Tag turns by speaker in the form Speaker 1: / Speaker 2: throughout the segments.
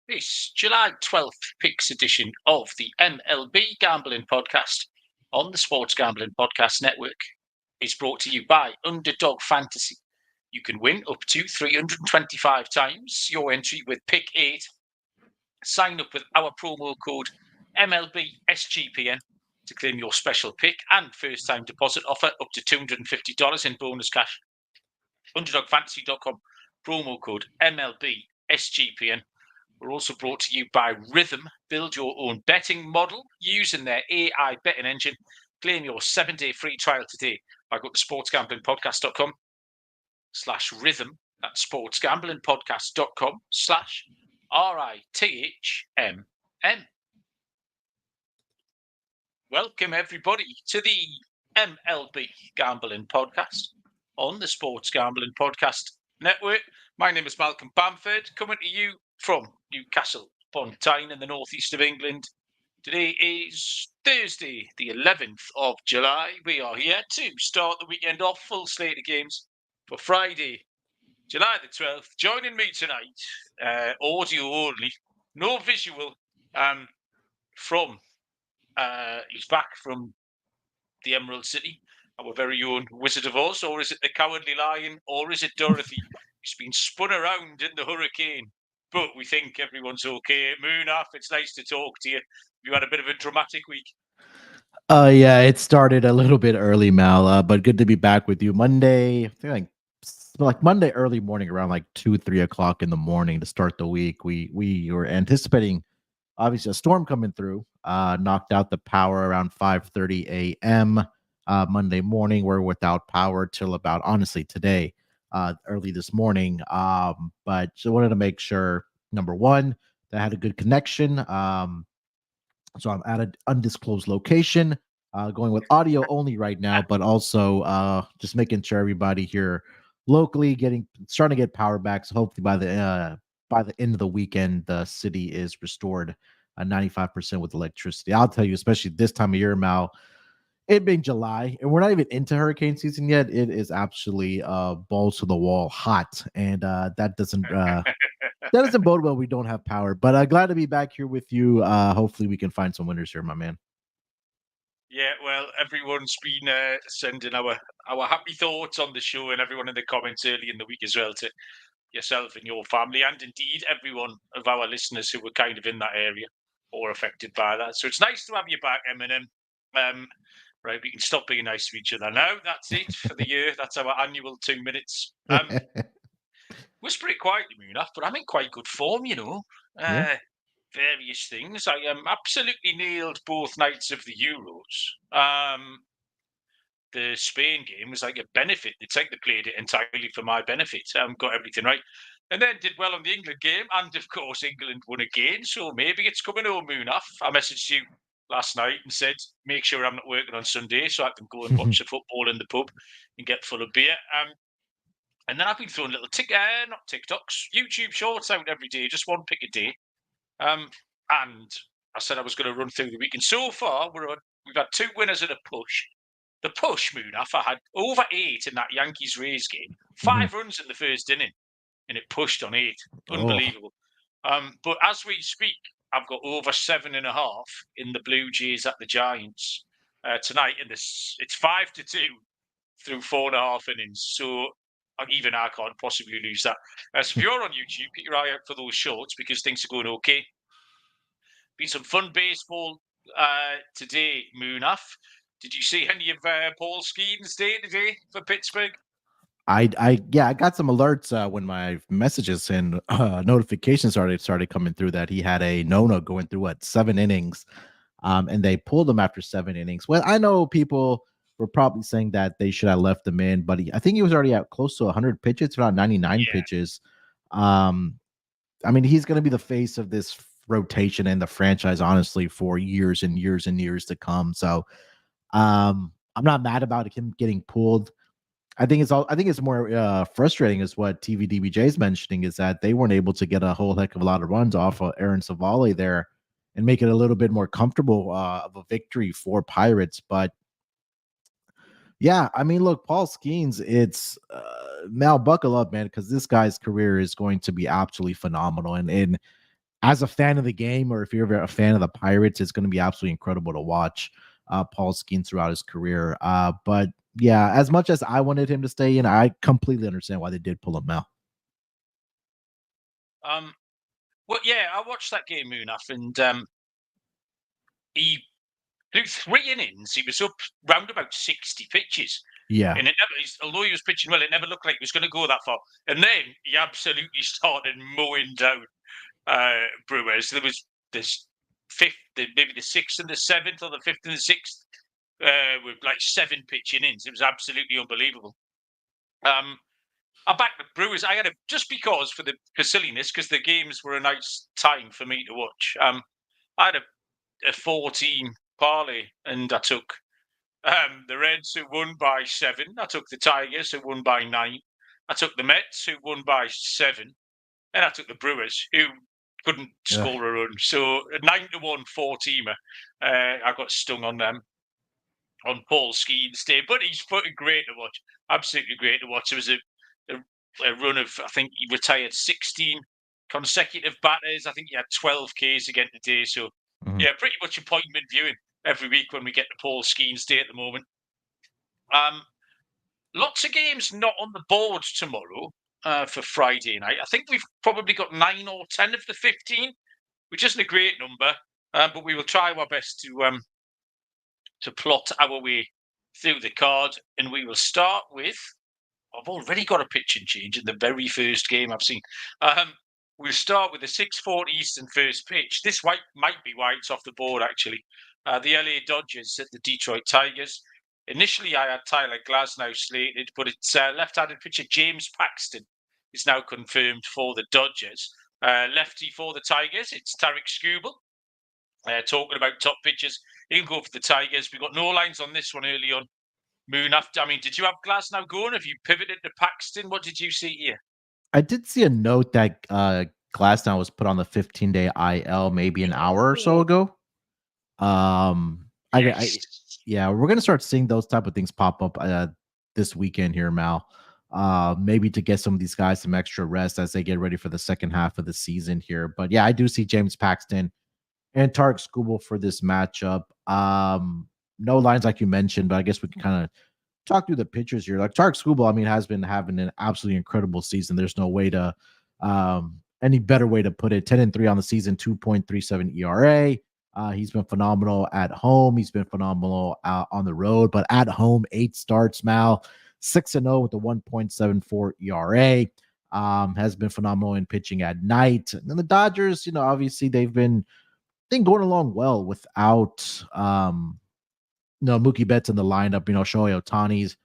Speaker 1: This July 12th picks edition of the MLB Gambling Podcast on the Sports Gambling Podcast Network is brought to you by Underdog Fantasy. You can win up to 325 times your entry with Pick 8. Sign up with our promo code MLB SGPN to claim your special pick and first time deposit offer up to $250 in bonus cash. UnderdogFantasy.com, promo code MLB SGPN. We're also brought to you by Rhythm. Build your own betting model using their AI betting engine. Claim your 7-day free trial today by going to sportsgamblingpodcast.com/rhythm. That's sportsgamblingpodcast.com/RITHMM. Welcome, everybody, to the MLB Gambling Podcast on the Sports Gambling Podcast Network. My name is Malcolm Bamford, coming to you from Newcastle upon Tyne in the northeast of England. Today is Thursday, the 11th of July. We are here to start the weekend off, full slate of games for Friday, July the 12th. Joining me tonight, audio only, no visual, he's back from the Emerald City, our very own Wizard of Oz, or is it the Cowardly Lion, or is it Dorothy? He's been spun around in the hurricane, but we think everyone's okay. Munaf, it's nice to talk to you. You had a bit of a dramatic week.
Speaker 2: Yeah, it started a little bit early, Mal, but good to be back with you. Monday, I think like Monday early morning, around like 2-3 o'clock in the morning to start the week. We were anticipating obviously a storm coming through. Knocked out the power around 5:30 a.m. Monday morning. We're without power till about honestly today, early this morning. But so wanted to make sure number one that I had a good connection. So I'm at an undisclosed location, going with audio only right now, but also just making sure everybody here locally starting to get power back. So hopefully by the end of the weekend, the city is restored 95% with electricity. I'll tell you, especially this time of year, Mal, it being July, and we're not even into hurricane season yet. It is absolutely balls to the wall hot, and that doesn't bode well. We don't have power, but glad to be back here with you. Hopefully, we can find some winners here, my man.
Speaker 1: Yeah, well, everyone's been sending our happy thoughts on the show, and everyone in the comments early in the week as well to yourself and your family, and indeed everyone of our listeners who were kind of in that area or affected by that. So it's nice to have you back, Eminem. Right, we can stop being nice to each other now. That's it for the year. That's our annual 2 minutes. Whisper it quietly, Munaf, but I'm in quite good form, you know.
Speaker 2: Yeah.
Speaker 1: Various things. I absolutely nailed both nights of the Euros. The Spain game was like a benefit. It's like they played it entirely for my benefit. Got everything right. And then did well on the England game. And of course, England won again. So maybe it's coming home, Munaf. I messaged you last night and said, make sure I'm not working on Sunday so I can go and watch the football in the pub and get full of beer. And then I've been throwing little not TikToks, YouTube shorts out every day, just one pick a day. And I said I was going to run through the week. And so far, we've had two winners and a push. The push, Munaf, I had over 8 in that Yankees-Rays game. 5 runs in the first inning, and it pushed on 8. Unbelievable. But as we speak, I've got over 7.5 in the Blue Jays at the Giants tonight. And it's 5-2 through 4.5 innings. So even I can't possibly lose that. So if you're on YouTube, keep your eye out for those shorts because things are going okay. Been some fun baseball today, Munaf. Did you see any of Paul Skeens' day today for Pittsburgh?
Speaker 2: I got some alerts when my messages and notifications started coming through that he had a no going through 7 innings, and they pulled him after 7 innings. Well, I know people were probably saying that they should have left him in, but I think he was already at close to 100 pitches, around 99 pitches. I mean, he's going to be the face of this rotation and the franchise, honestly, for years and years and years to come. So, I'm not mad about him getting pulled. I think it's more frustrating is what TVDBJ is mentioning is that they weren't able to get a whole heck of a lot of runs off of Aaron Savali there and make it a little bit more comfortable of a victory for Pirates. But yeah, I mean, look, Paul Skeens, it's Mal, buckle up, man, because this guy's career is going to be absolutely phenomenal. And as a fan of the game, or if you're a fan of the Pirates, it's going to be absolutely incredible to watch Paul Skeens throughout his career. But yeah, as much as I wanted him to stay in, I completely understand why they did pull him out.
Speaker 1: Well, yeah, I watched that game, Munaf, and he through 3 innings, he was up round about 60 pitches.
Speaker 2: Yeah.
Speaker 1: And although he was pitching well, it never looked like he was going to go that far. And then he absolutely started mowing down Brewers. There was this maybe the sixth and the seventh, or the fifth and the sixth, with like 7 pitch innings. It was absolutely unbelievable. I backed the Brewers. I had just because for silliness, because the games were a nice time for me to watch. I had a 14 parlay, and I took the Reds, who won by 7. I took the Tigers, who won by 9. I took the Mets, who won by 7. And I took the Brewers, who couldn't score a run. So a 9-1 4-teamer. I got stung on them on Paul Skeens Day. But he's fucking great to watch. Absolutely great to watch. It was a run of, I think he retired 16 consecutive batters. I think he had 12 Ks again today. So, yeah, pretty much appointment viewing every week when we get to Paul Skeens Day at the moment. Lots of games not on the board tomorrow for Friday night. I think we've probably got 9 or 10 of the 15, which isn't a great number, but we will try our best to plot our way through the card. And we will start with, I've already got a pitching change in the very first game I've seen. We'll start with the 6:40 Eastern first pitch. This might be why it's off the board, actually. The LA Dodgers at the Detroit Tigers. Initially, I had Tyler Glasnow slated, but it's left-handed pitcher James Paxton is now confirmed for the Dodgers. Lefty for the Tigers, it's Tarek Skubal. Talking about top pitchers, he'll go for the Tigers. We got no lines on this one early on. Munaf, I mean, did you have Glasnow going? Have you pivoted to Paxton? What did you see here?
Speaker 2: I did see a note that Glasnow was put on the 15-day IL maybe an hour or so ago. Yeah, we're gonna start seeing those type of things pop up this weekend here, Mal. Maybe to get some of these guys some extra rest as they get ready for the second half of the season here. But yeah, I do see James Paxton and Tarek Skubal for this matchup. No lines like you mentioned, but I guess we can kind of talk through the pitchers here. Like Tarek Skubal, I mean, has been having an absolutely incredible season. There's no way to any better way to put it. 10-3 on the season, 2.37 ERA. He's been phenomenal at home. He's been phenomenal on the road, but at home, 8 starts, Mal, 6-0 with a 1.74 ERA. Has been phenomenal in pitching at night. And then the Dodgers, obviously they've been, I think, going along well without, Mookie Betts in the lineup. Shohei Ohtani's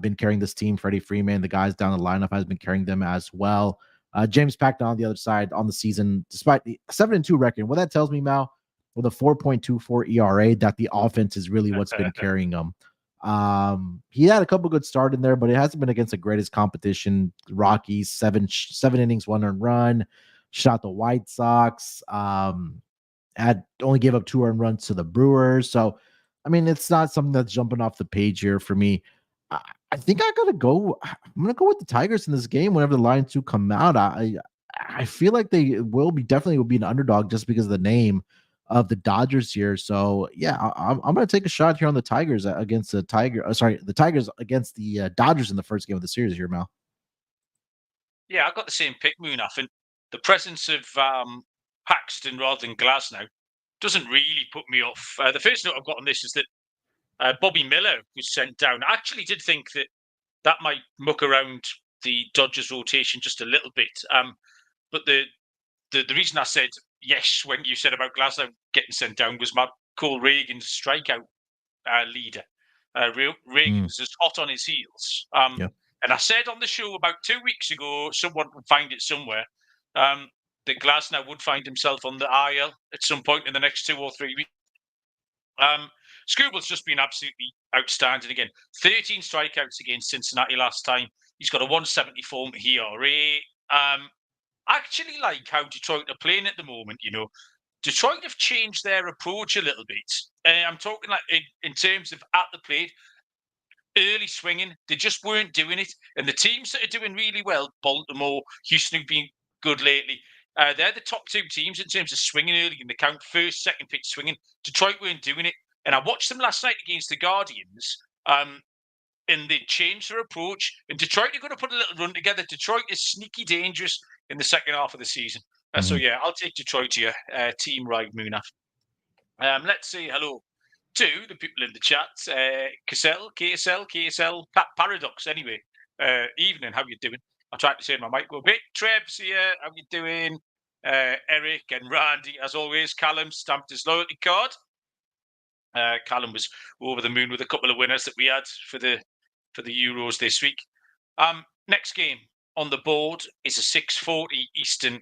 Speaker 2: been carrying this team. Freddie Freeman, the guys down the lineup, has been carrying them as well. James Paxton on the other side on the season, despite the 7-2 record. What that tells me, Mal, with a 4.24 ERA, that the offense is really what's been carrying them. He had a couple good starts in there, but it hasn't been against the greatest competition. Rockies, seven innings, 1 earned run, shot the White Sox. Only gave up 2 earned runs to the Brewers. So, I mean, it's not something that's jumping off the page here for me. I think I'm gonna go with the Tigers in this game whenever the Lions do come out. I feel like they will be an underdog just because of the name of the Dodgers here. So yeah, I'm gonna take a shot here on the Tigers against the the Tigers against the Dodgers in the first game of the series here, Mel.
Speaker 1: Yeah, I got the same pick, Munaf, and the presence of Paxton rather than Glasnow doesn't really put me off. The first note I've got on this is that Bobby Miller was sent down. I actually did think that might muck around the Dodgers rotation just a little bit. But the reason I said yes when you said about Glasnow getting sent down was Cole Reagan's strikeout leader. Reagan's just hot on his heels. And I said on the show about 2 weeks ago, someone would find it somewhere, that Glasnow would find himself on the IL at some point in the next 2 or 3 weeks. Skubal's just been absolutely outstanding again. 13 strikeouts against Cincinnati last time. He's got a 174 ERA. I actually like how Detroit are playing at the moment. Detroit have changed their approach a little bit. I'm talking like in terms of at the plate, early swinging. They just weren't doing it. And the teams that are doing really well, Baltimore, Houston, have been good lately. They're the top two teams in terms of swinging early in the count, first, second pitch swinging. Detroit weren't doing it. And I watched them last night against the Guardians, and they changed their approach. And Detroit are going to put a little run together. Detroit is sneaky dangerous in the second half of the season. So, yeah, I'll take Detroit here. Team Right, Munaf. Let's say hello to the people in the chat. KSL, Paradox, anyway. Evening, how you doing? I tried to say my mic go a bit. Trebs here, how you doing? Eric and Randy, as always. Callum stamped his loyalty card. Callum was over the moon with a couple of winners that we had for the Euros this week. Next game on the board is a 6:40 Eastern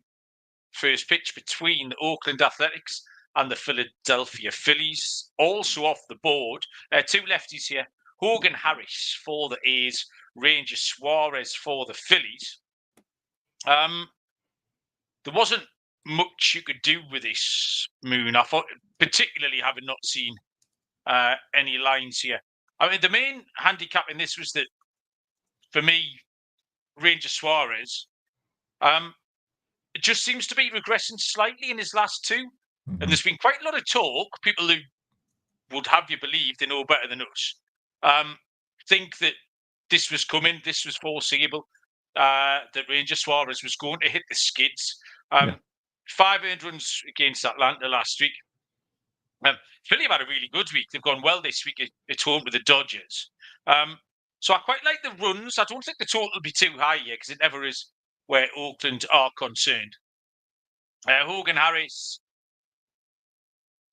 Speaker 1: first pitch between the Oakland Athletics and the Philadelphia Phillies. Also off the board, two lefties here. Hogan Harris for the A's, Ranger Suarez for the Phillies. There wasn't much you could do with this, Moon. I thought, particularly having not seen any lines here. I mean, the main handicap in this was that, for me, Ranger Suarez, it just seems to be regressing slightly in his last two. And there's been quite a lot of talk, people who would have you believe they know better than us, think that this was coming, this was foreseeable, that Ranger Suarez was going to hit the skids. 5 earned runs against Atlanta last week. Philly have had a really good week. They've gone well this week at home with the Dodgers. So I quite like the runs. I don't think the total will be too high here because it never is where Oakland are concerned. Hogan Harris,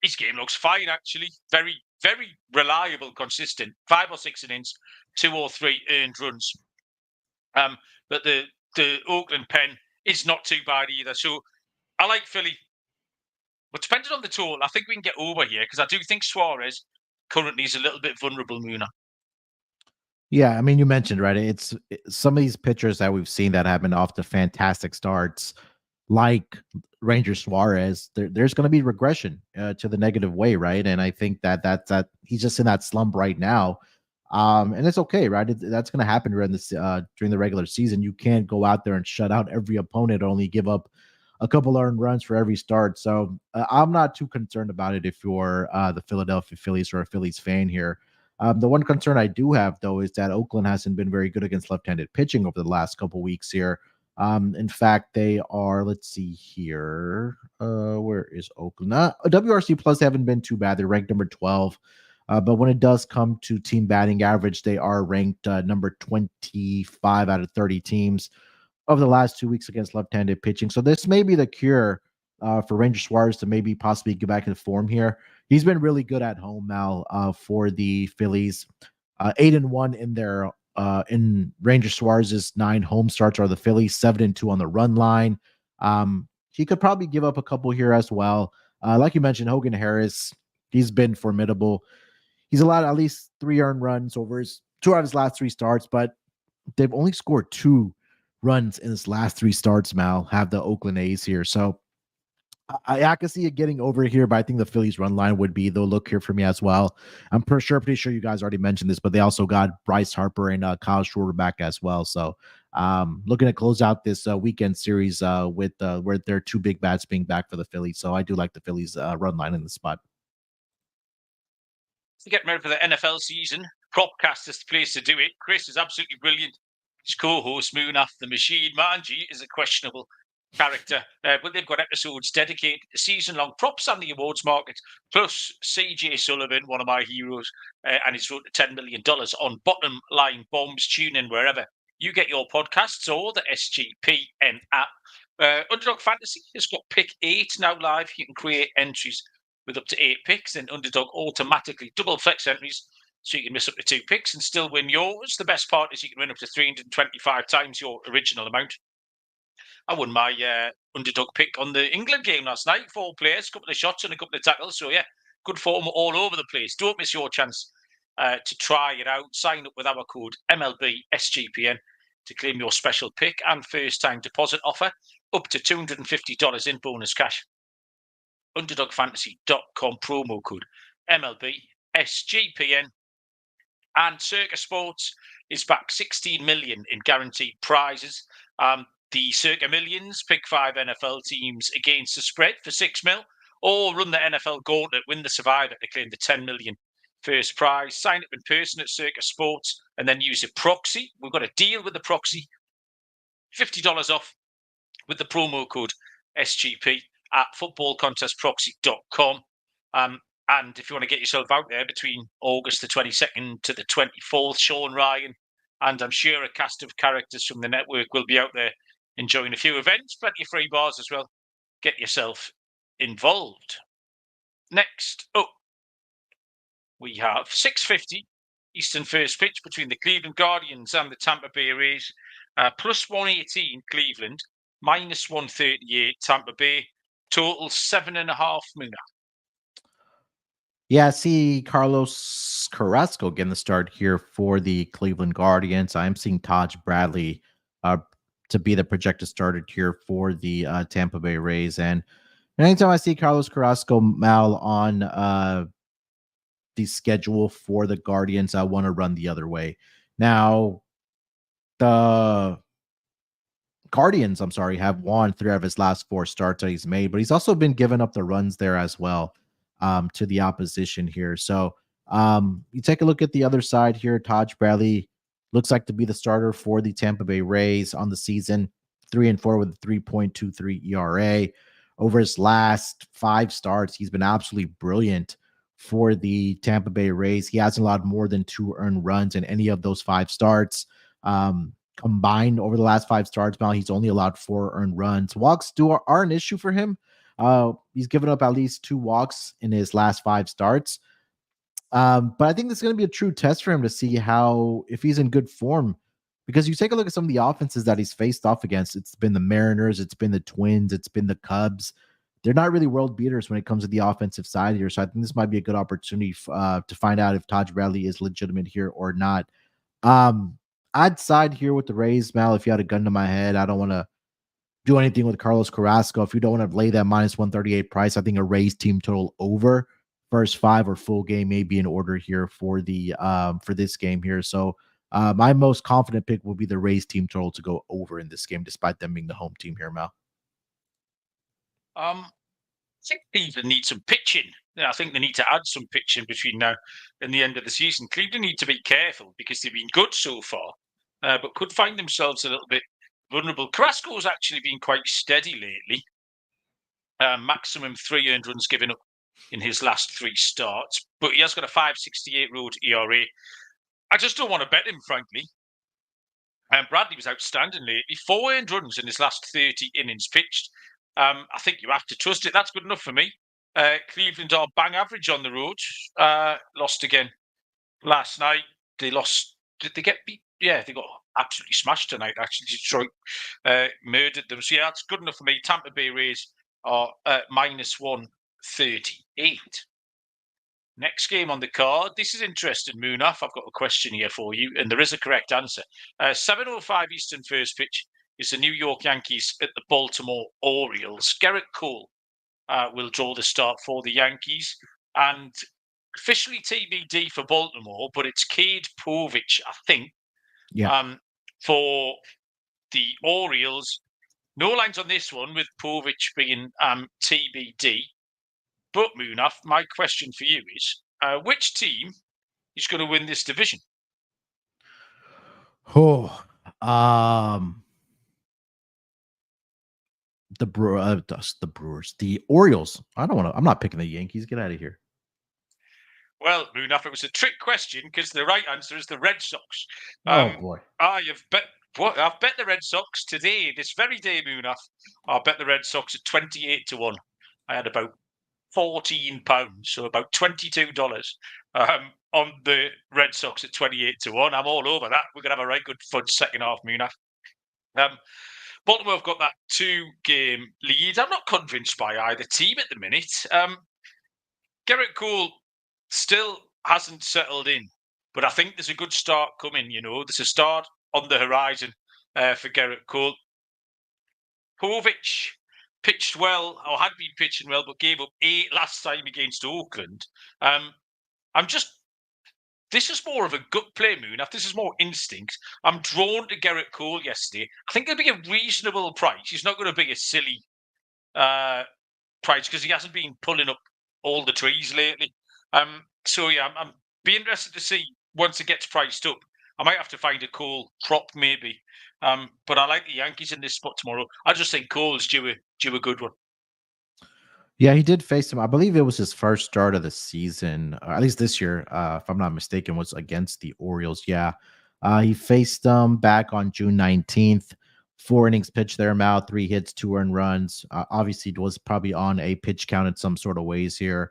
Speaker 1: his game looks fine, actually. Very, very reliable, consistent. 5 or 6 innings, 2 or 3 earned runs. But the Oakland pen is not too bad either. So I like Philly. But depending on the total, I think we can get over here because I do think Suarez currently is a little bit vulnerable, Muna.
Speaker 2: Yeah, I mean, you mentioned, right? It's some of these pitchers that we've seen that have been off to fantastic starts, like Ranger Suarez. There's going to be regression to the negative way, right? And I think that he's just in that slump right now, and it's okay, right? That's going to happen during the regular season. You can't go out there and shut out every opponent, only give up a couple earned runs for every start. So I'm not too concerned about it if you're the Philadelphia Phillies or a Phillies fan here. The one concern I do have, though, is that Oakland hasn't been very good against left-handed pitching over the last couple weeks here. In fact, they are, let's see here. Where is Oakland? WRC Plus haven't been too bad. They're ranked number 12. But when it does come to team batting average, they are ranked number 25 out of 30 teams over the last 2 weeks against left-handed pitching. So this may be the cure for Ranger Suarez to maybe possibly get back into form here. He's been really good at home now for the Phillies. 8-1 in their in Ranger Suarez's 9 home starts are the Phillies, 7-2 on the run line. He could probably give up a couple here as well. Like you mentioned, Hogan Harris, he's been formidable. He's allowed at least 3 earned runs over his 2 out of his last 3 starts, but they've only scored 2 runs in his last 3 starts, Mal, have the Oakland A's here. So I can see it getting over here, but I think the Phillies run line would be the look here for me as well. I'm pretty sure you guys already mentioned this, but they also got Bryce Harper and Kyle Schwarber back as well. So looking to close out this weekend series with where their 2 big bats being back for the Phillies. So I do like the Phillies run line in the spot.
Speaker 1: To get ready for the NFL season, Propcast is the place to do it. Chris is absolutely brilliant. His co-host, Munaf the Machine Manji, is a questionable character, but they've got episodes dedicated to season-long props and the awards market, plus CJ Sullivan, one of my heroes, and his road to $10 million on Bottom Line Bombs. Tune in wherever you get your podcasts or the SGPN app. Underdog Fantasy has got Pick 8 now live. You can create entries with up to 8 picks, and Underdog automatically double flex entries, so you can miss up to 2 picks and still win yours. The best part is you can win up to 325 times your original amount. I won my Underdog pick on the England game last night. 4 players, a couple of shots and a couple of tackles. So, yeah, good form all over the place. Don't miss your chance to try it out. Sign up with our code MLB SGPN to claim your special pick and first-time deposit offer up to $250 in bonus cash. UnderdogFantasy.com, promo code MLB SGPN. And Circa Sports is back 16 million in guaranteed prizes. the Circa Millions, pick 5 NFL teams against the spread for $6 million, or run the NFL Gauntlet, win the Survivor to claim the $10 million first prize. Sign up in person at Circa Sports and then use a proxy. We've got a deal with the proxy, $50 off with the promo code SGP at footballcontestproxy.com. And if you want to get yourself out there between August the 22nd to the 24th, Sean Ryan and I'm sure a cast of characters from the network will be out there enjoying a few events, plenty of free bars as well. Get yourself involved. Next up, we have 6:50 Eastern first pitch between the Cleveland Guardians and the Tampa Bay Rays. Plus 118 Cleveland, minus 138 Tampa Bay. Total 7.5 Munaf.
Speaker 2: Yeah, I see Carlos Carrasco getting the start here for the Cleveland Guardians. I'm seeing Taj Bradley to be the projected starter here for the Tampa Bay Rays. And anytime I see Carlos Carrasco, Mal, on the schedule for the Guardians, I want to run the other way. Now, the Guardians, have won 3 out of his last 4 starts that he's made, but he's also been giving up the runs there as well to the opposition here. So you take a look at the other side here. Taj Bradley looks like to be the starter for the Tampa Bay Rays on the season, 3-4 with a 3.23 ERA. Over his last 5 starts, he's been absolutely brilliant for the Tampa Bay Rays. He hasn't allowed more than 2 earned runs in any of those 5 starts. Combined over the last 5 starts, Mal, he's only allowed 4 earned runs. Walks are an issue for him. He's given up at least 2 walks in his last 5 starts. But I think this is going to be a true test for him to see if he's in good form. Because you take a look at some of the offenses that he's faced off against. It's been the Mariners, it's been the Twins, it's been the Cubs. They're not really world beaters when it comes to the offensive side here. So I think this might be a good opportunity to find out if Taj Bradley is legitimate here or not. I'd side here with the Rays, Mal. If you had a gun to my head, I don't want to do anything with Carlos Carrasco. If you don't want to lay that minus 138 price, I think a Rays team total over first 5 or full game may be in order here for the for this game here. So my most confident pick will be the Rays team total to go over in this game, despite them being the home team here, Mal.
Speaker 1: I think Cleveland need some pitching. I think they need to add some pitching between now and the end of the season. Cleveland need to be careful because they've been good so far, but could find themselves a little bit vulnerable. Carrasco's actually been quite steady lately. Maximum 3 earned runs given up in his last 3 starts, but he has got a 5.68 road ERA. I just don't want to bet him, frankly. Bradley was outstanding lately. 4 earned runs in his last 30 innings pitched. I think you have to trust it. That's good enough for me. Cleveland are bang average on the road. Lost again last night. They lost. Did they get beat? Yeah, they got absolutely smashed tonight. Actually, Detroit murdered them. So yeah, that's good enough for me. Tampa Bay Rays are minus 138. Next game on the card. This is interesting, Munaf. I've got a question here for you, and there is a correct answer. 7:05 Eastern first pitch is the New York Yankees at the Baltimore Orioles. Gerrit Cole will draw the start for the Yankees, and officially TBD for Baltimore, but it's Cade Povich, I think, for the Orioles. No lines on this one, with Povich being TBD. But Munaf, my question for you is, which team is going to win this division?
Speaker 2: The Brewers, the Orioles. I'm not picking the Yankees. Get out of here.
Speaker 1: Well, Munaf, it was a trick question because the right answer is the Red Sox.
Speaker 2: Oh boy!
Speaker 1: I've bet the Red Sox today, this very day, Munaf. I bet the Red Sox at 28 to 1. I had about £14, so about $22 on the Red Sox at 28 to 1. I'm all over that. We're gonna have a right good fun second half, Munaf. Baltimore have got that 2-game lead. I'm not convinced by either team at the minute. Gerrit Cole still hasn't settled in, but I think there's a good start coming. There's a start on the horizon for Gerrit Cole. Povich pitched well, or had been pitching well, but gave up 8 last time against Oakland. I'm just This is more of a gut play, Munaf. This is more instinct. I'm drawn to Gerrit Cole yesterday. I think it'll be a reasonable price. He's not going to be a silly price because he hasn't been pulling up all the trees lately. So yeah, I'm be interested to see once it gets priced up. I might have to find a Cole prop maybe. But I like the Yankees in this spot tomorrow. I just think Cole's due a good one.
Speaker 2: Yeah, he did face him. I believe it was his first start of the season, or at least this year, if I'm not mistaken, was against the Orioles. Yeah. He faced them back on June 19th. 4 innings pitched there, Mal, 3 hits, 2 earned runs. Obviously, it was probably on a pitch count in some sort of ways here.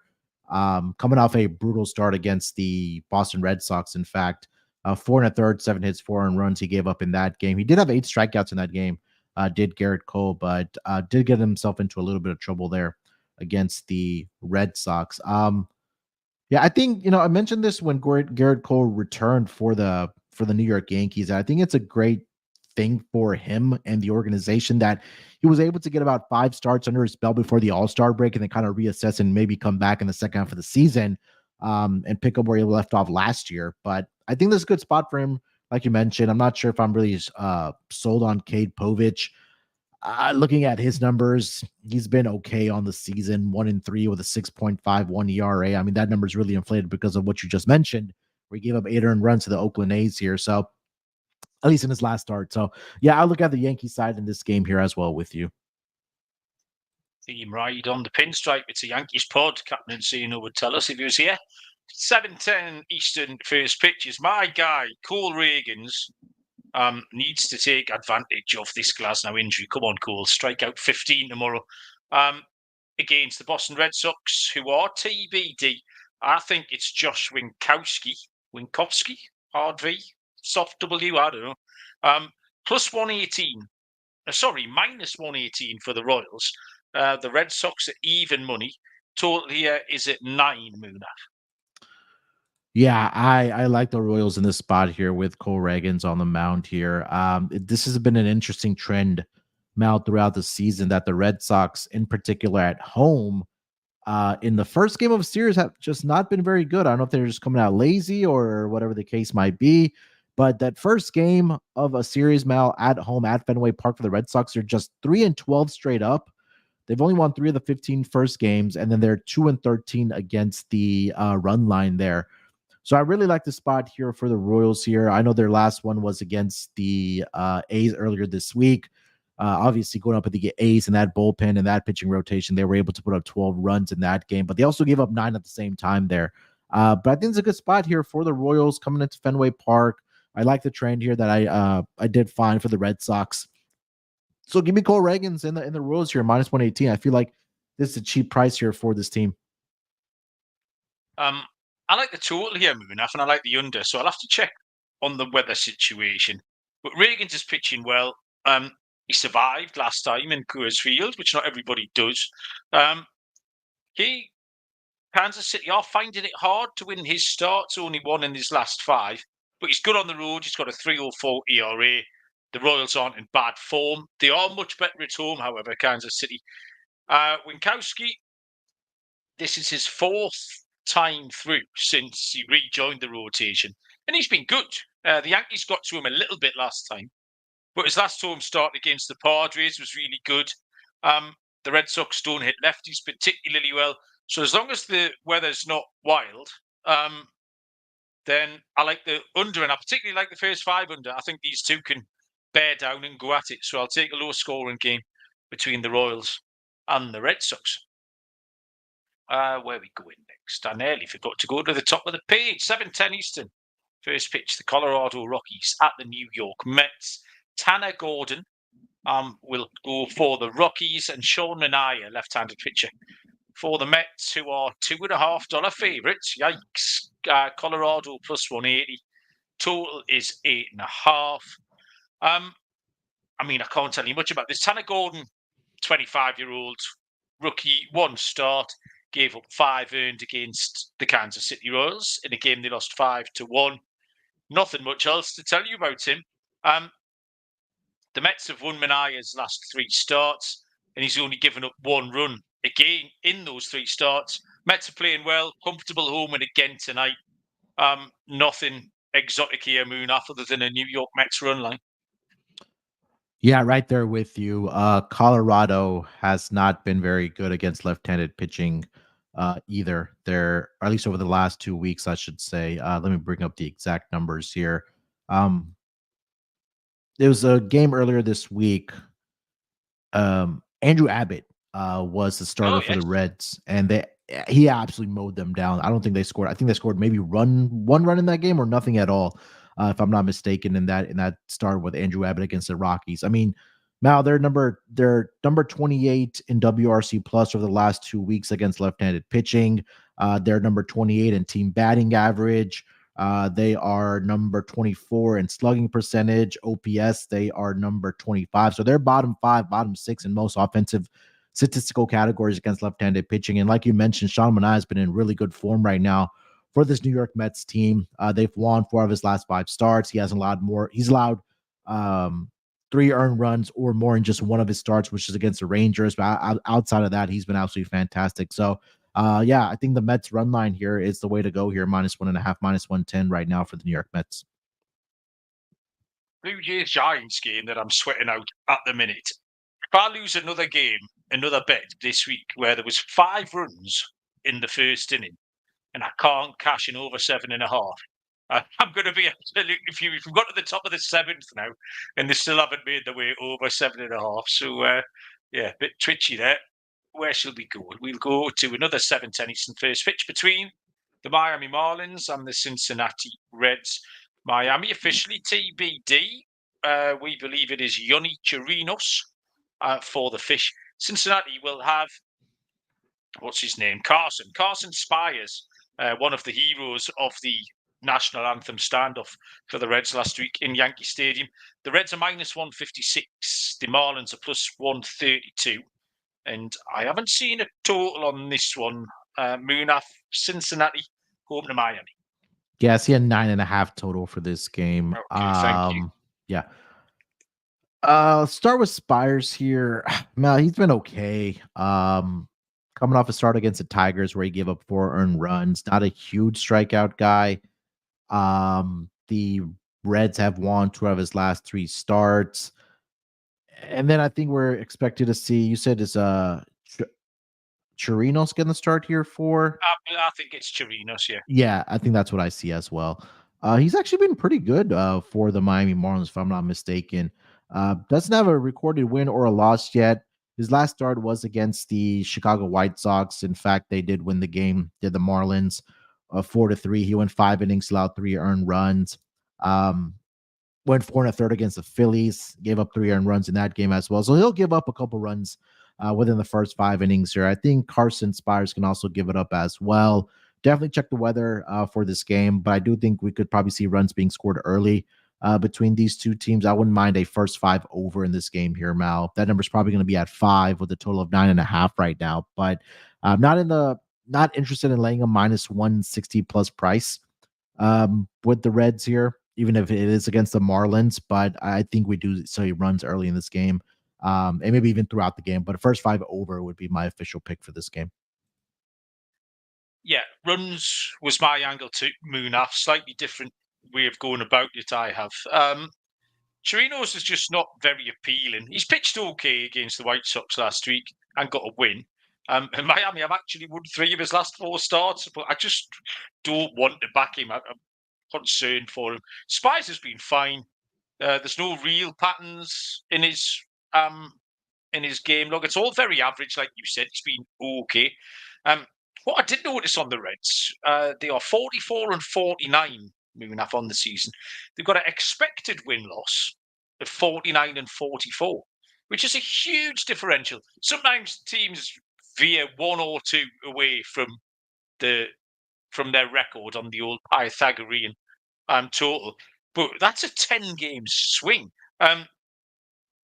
Speaker 2: Coming off a brutal start against the Boston Red Sox, in fact, 4 1/3, 7 hits, 4 earned runs he gave up in that game. He did have 8 strikeouts in that game, did Gerrit Cole, but did get himself into a little bit of trouble there against the Red Sox. Yeah, I think I mentioned this when Gerrit Cole returned for the New York Yankees. I think it's a great thing for him and the organization that he was able to get about 5 starts under his belt before the All-Star break, and then kind of reassess and maybe come back in the second half of the season and pick up where he left off last year. But I think this is a good spot for him. Like you mentioned, I'm not sure if I'm really sold on Cade Povich. Looking at his numbers, he's been okay on the season, 1-3 with a 6.51 ERA. I mean, that number is really inflated because of what you just mentioned, where he gave up 8 earned runs to the Oakland A's here. So, at least in his last start. So, yeah, I'll look at the Yankee side in this game here as well with you.
Speaker 1: Team ride on the pinstripe. It's a Yankees pod. Captain Encino would tell us if he was here. 7:10 Eastern first pitch is my guy, Cole Reagans. Needs to take advantage of this Glasnow injury. Come on, Cole. Strike out 15 tomorrow. Against the Boston Red Sox, who are TBD. I think it's Josh Winkowski, hard V, soft W, I don't know. Plus 118. Minus 118 for the Royals. The Red Sox are even money. Total here is at 9, Munaf.
Speaker 2: Yeah, I like the Royals in this spot here with Cole Reagans on the mound here. This has been an interesting trend, Mal, throughout the season that the Red Sox, in particular at home, in the first game of a series have just not been very good. I don't know if they're just coming out lazy or whatever the case might be. But that first game of a series, Mal, at home at Fenway Park for the Red Sox, are just 3-12 straight up. They've only won 3 of the 15 first games, and then they're 2-13 against the run line there. So I really like the spot here for the Royals here. I know their last one was against the A's earlier this week. Obviously, going up with the A's and that bullpen and that pitching rotation, they were able to put up 12 runs in that game, but they also gave up 9 at the same time there. But I think it's a good spot here for the Royals coming into Fenway Park. I like the trend here that I did find for the Red Sox. So give me Cole Reagans in the Royals here, minus 118. I feel like this is a cheap price here for this team.
Speaker 1: I like the total here, Munaf, and I like the under. So I'll have to check on the weather situation. But Reagans is pitching well. He survived last time in Coors Field, which not everybody does. Kansas City are finding it hard to win his starts, only one in his last 5. But he's good on the road. He's got a 3.04 ERA. The Royals aren't in bad form. They are much better at home, however, Kansas City. Winkowski, this is his 4th time through since he rejoined the rotation, and he's been good. The Yankees got to him a little bit last time, but his last home start against the Padres was really good. The Red Sox don't hit lefties particularly well, so as long as the weather's not wild, then I like the under, and I particularly like the first 5 under. I think these two can bear down and go at it, so I'll take a low scoring game between the Royals and the Red Sox. Where are we going next? I nearly forgot to go to the top of the page. 7:10 Eastern. First pitch, the Colorado Rockies at the New York Mets. Tanner Gordon will go for the Rockies, and Sean Manaea, left-handed pitcher, for the Mets, who are $2.50 favourites. Yikes. Colorado plus 180. Total is 8.5. I can't tell you much about this. Tanner Gordon, 25-year-old rookie, 1 start. Gave up 5 earned against the Kansas City Royals in a game they lost 5-1. Nothing much else to tell you about him. The Mets have won Manaea's last 3 starts, and he's only given up 1 run again in those 3 starts. Mets are playing well, comfortable home and again tonight. Nothing exotic here, Munaf, other than a New York Mets run line.
Speaker 2: Yeah, right there with you. Colorado has not been very good against left-handed pitching either. They're, or at least over the last 2 weeks, I should say. Let me bring up the exact numbers here. There was a game earlier this week. Andrew Abbott was the starter
Speaker 1: Oh,
Speaker 2: for
Speaker 1: yes.
Speaker 2: the Reds, and he absolutely mowed them down. I don't think they scored. I think they scored maybe one run in that game or nothing at all, if I'm not mistaken. In that start with Andrew Abbott against the Rockies. I mean, Mal, they're number 28 in WRC plus over the last 2 weeks against left-handed pitching. They're number 28 in team batting average. They are number 24 in slugging percentage. OPS, they are number 25. So they're bottom 5, bottom 6 in most offensive statistical categories against left-handed pitching. And like you mentioned, Sean Manaea has been in really good form right now for this New York Mets team. They've won 4 of his last 5 starts. He's allowed 3 earned runs or more in just one of his starts, which is against the Rangers. But outside of that, he's been absolutely fantastic. So yeah, I think the Mets run line here is the way to go here. -1.5, -110 right now for the New York Mets.
Speaker 1: Blue Jays Giants game that I'm sweating out at the minute. If I lose another game, another bet this week where there was 5 runs in the first inning and I can't cash in over 7.5, I'm going to be absolutely furious. We've got to the top of the 7th now, and they still haven't made their way over 7.5. So, yeah, a bit twitchy there. Where shall we go? We'll go to another 7:10 Eastern first pitch between the Miami Marlins and the Cincinnati Reds. Miami officially TBD. We believe it is Yonny Chirinos for the Fish. Cincinnati will have, what's his name? Carson Spires, one of the heroes of the national anthem standoff for the Reds last week in Yankee Stadium. The Reds are -156. The Marlins are +132. And I haven't seen a total on this one. Munaf, Cincinnati, home to Miami.
Speaker 2: Yeah, I see a 9.5 total for this game.
Speaker 1: Okay, thank you.
Speaker 2: Yeah. Let's start with Spires here. Mal, he's been okay. Coming off a start against the Tigers where he gave up 4 earned runs. Not a huge strikeout guy. The Reds have won 2 of his last 3 starts. And then I think we're expected to see, you said is Chirinos getting the start here for?
Speaker 1: I think it's Chirinos, yeah.
Speaker 2: Yeah, I think that's what I see as well. He's actually been pretty good for the Miami Marlins, if I'm not mistaken. Doesn't have a recorded win or a loss yet. His last start was against the Chicago White Sox. In fact, they did win the game. Did the Marlins 4-3. He went 5 innings, allowed 3 earned runs. Went 4 1/3 against the Phillies. Gave up 3 earned runs in that game as well. So he'll give up a couple runs within the first 5 innings here. I think Carson Spires can also give it up as well. Definitely check the weather for this game, but I do think we could probably see runs being scored early between these two teams. I wouldn't mind a first 5 over in this game here, Mal. That number is probably going to be at 5 with a total of 9.5 right now, but I'm not interested in laying a -160 plus price with the Reds here, even if it is against the Marlins. But I think we do see runs early in this game, and maybe even throughout the game. But a first 5 over would be my official pick for this game.
Speaker 1: Yeah, runs was my angle to Munaf. Slightly different way of going about it, I have. Chirinos is just not very appealing. He's pitched okay against the White Sox last week and got a win. And Miami have actually won 3 of his last 4 starts, but I just don't want to back him. I'm concerned for him. Spice has been fine. There's no real patterns in his game log. It's all very average, like you said. It's been okay. What I did notice on the Reds, they are 44-49 moving up on the season. They've got an expected win-loss of 49-44, which is a huge differential. Sometimes teams veer 1 or 2 away from their record on the old Pythagorean total, but that's a 10-game swing,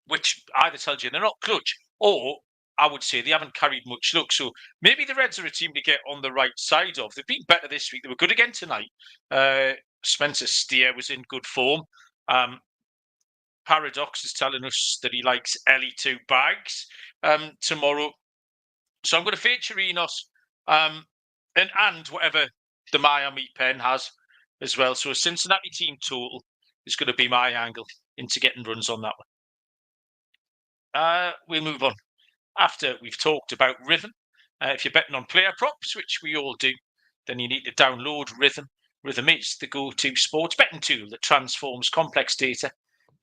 Speaker 1: which either tells you they're not clutch, or I would say they haven't carried much luck. So maybe the Reds are a team to get on the right side of. They've been better this week. They were good again tonight. Spencer Steer was in good form. Paradox is telling us that he likes LE2 bags tomorrow. So I'm going to fade Chirinos and whatever the Miami pen has. as well. So a Cincinnati team total is going to be my angle into getting runs on that one. We'll move on. After we've talked about Rhythm, if you're betting on player props, which we all do, then you need to download Rhythm. Rhythm is the go-to sports betting tool that transforms complex data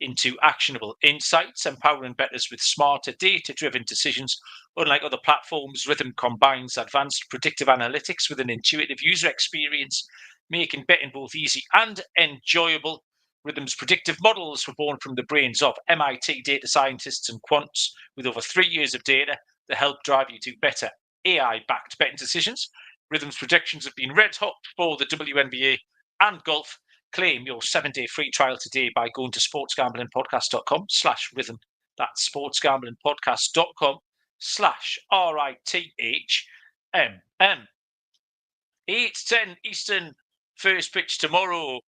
Speaker 1: into actionable insights, empowering bettors with smarter data-driven decisions. Unlike other platforms, Rhythm combines advanced predictive analytics with an intuitive user experience, making betting both easy and enjoyable. Rhythm's predictive models were born from the brains of MIT data scientists and quants with over 3 years of data that help drive you to better AI-backed betting decisions. Rhythm's predictions have been red hot for the WNBA and golf. Claim your 7-day free trial today by going to sportsgamblingpodcast.com/rhythm. That's sportsgamblingpodcast.com/RITHMM. 8:10 Eastern, first pitch tomorrow.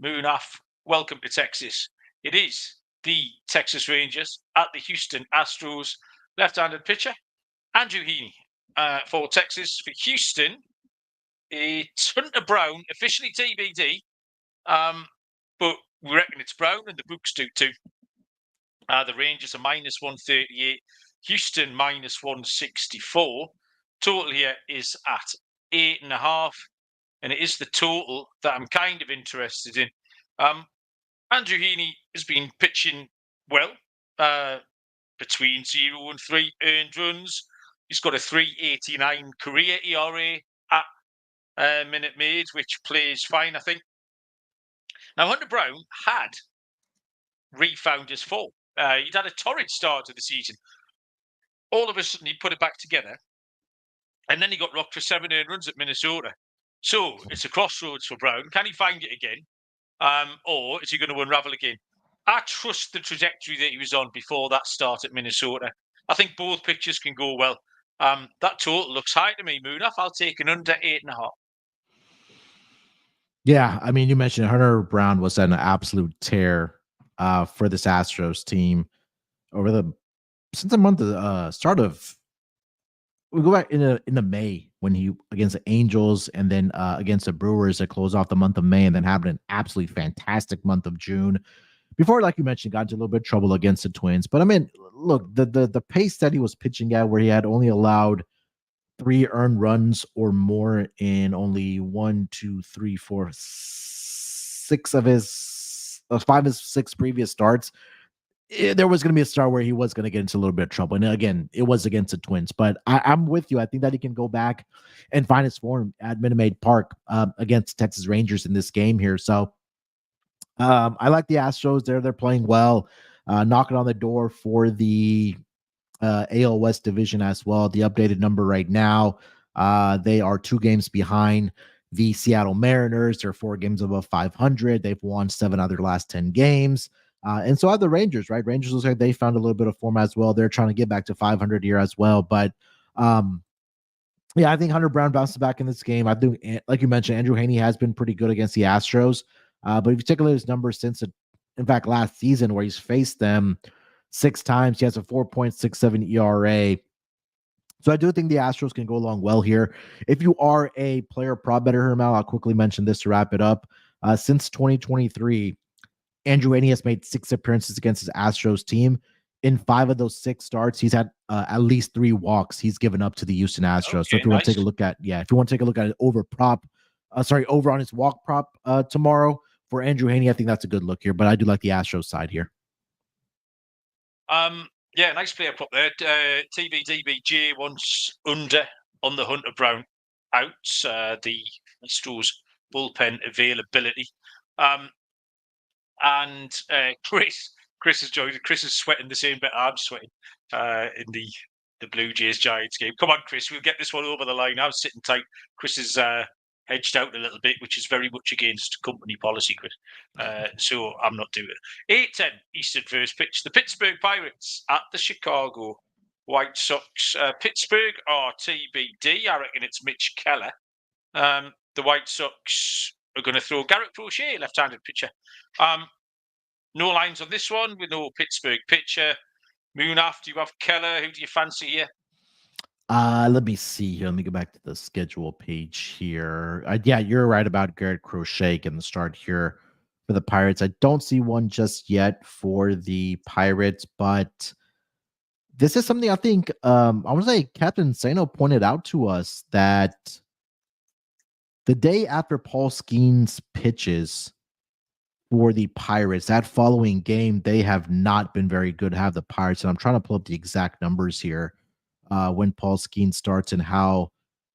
Speaker 1: Munaf, welcome to Texas. It is the Texas Rangers at the Houston Astros. Left-handed pitcher, Andrew Heaney. For Texas, for Houston, it's Hunter Brown, officially TBD. But we reckon it's Brown, and the books do too. The Rangers are -138, Houston -164. Total here is at 8.5, and it is the total that I'm kind of interested in. Andrew Heaney has been pitching well, between 0 and 3 earned runs. He's got a 3.89 career ERA at Minute Maid, which plays fine, I think. Now, Hunter Brown had refound his form. He'd had a torrid start to the season. All of a sudden, he put it back together, and then he got rocked for 7 earned runs at Minnesota. So it's a crossroads for Brown. Can he find it again? Or is he going to unravel again? I trust the trajectory that he was on before that start at Minnesota. I think both pitches can go well. That total looks high to me, Munaf. I'll take an under 8.5.
Speaker 2: Yeah, I mean, you mentioned Hunter Brown was an absolute tear for this Astros team over since the month of start of. We go back in the May when he against the Angels and then against the Brewers that closed off the month of May and then having an absolutely fantastic month of June. Before, like you mentioned, got into a little bit of trouble against the Twins. But I mean, look, the pace that he was pitching at, where he had only allowed 3 earned runs or more in only 1, 2, 3, 4, 6 of his 5 of his 6 previous starts. There was going to be a start where he was going to get into a little bit of trouble. And again, it was against the Twins. But I'm with you. I think that he can go back and find his form at Minute Maid Park against Texas Rangers in this game here. So I like the Astros. They're playing well, knocking on the door for the AL West division as well. The updated number right now, they are 2 games behind the Seattle Mariners. They're 4 games above 500. They've won 7 out of their last 10 games. And so are the Rangers, right? Rangers looks like they found a little bit of form as well. They're trying to get back to 500 here as well. But yeah, I think Hunter Brown bounces back in this game. I think, like you mentioned, Andrew Heaney has been pretty good against the Astros. But if you take a look at his numbers since, in fact, last season where he's faced them 6 times, he has a 4.67 ERA. So I do think the Astros can go along well here. If you are a player prop better, Hermal, I'll quickly mention this to wrap it up. Since 2023, Andrew Heaney has made 6 appearances against his Astros team. In 5 of those 6 starts, he's had at least 3 walks he's given up to the Houston Astros. Okay, so if you want to take a look at, it over on his walk prop tomorrow for Andrew Heaney, I think that's a good look here. But I do like the Astros side here.
Speaker 1: Yeah, nice player prop there. TVDBJ wants under on the Hunter Brown out, the Astros bullpen availability. And Chris has joined. Chris is sweating the same bit I'm sweating in the Blue Jays Giants game. Come on, Chris, we'll get this one over the line. I'm sitting tight. Chris is hedged out a little bit, which is very much against company policy, Chris. So I'm not doing it. 8:10 Eastern first pitch. The Pittsburgh Pirates at the Chicago White Sox. Pittsburgh are TBD. I reckon it's Mitch Keller. The White Sox are going to throw Garrett Crochet, left-handed pitcher. No lines on this one with no Pittsburgh pitcher. Munaf, do you have Keller? Who do you fancy here?
Speaker 2: Let me see here. Let me go back to the schedule page here. Yeah, you're right about Garrett Crochet getting the start here for the Pirates. I don't see one just yet for the Pirates, but this is something I think I want to say Captain Sano pointed out to us that the day after Paul Skeens pitches for the Pirates, that following game, they have not been very good. Have the Pirates, and I'm trying to pull up the exact numbers here when Paul Skeens starts and how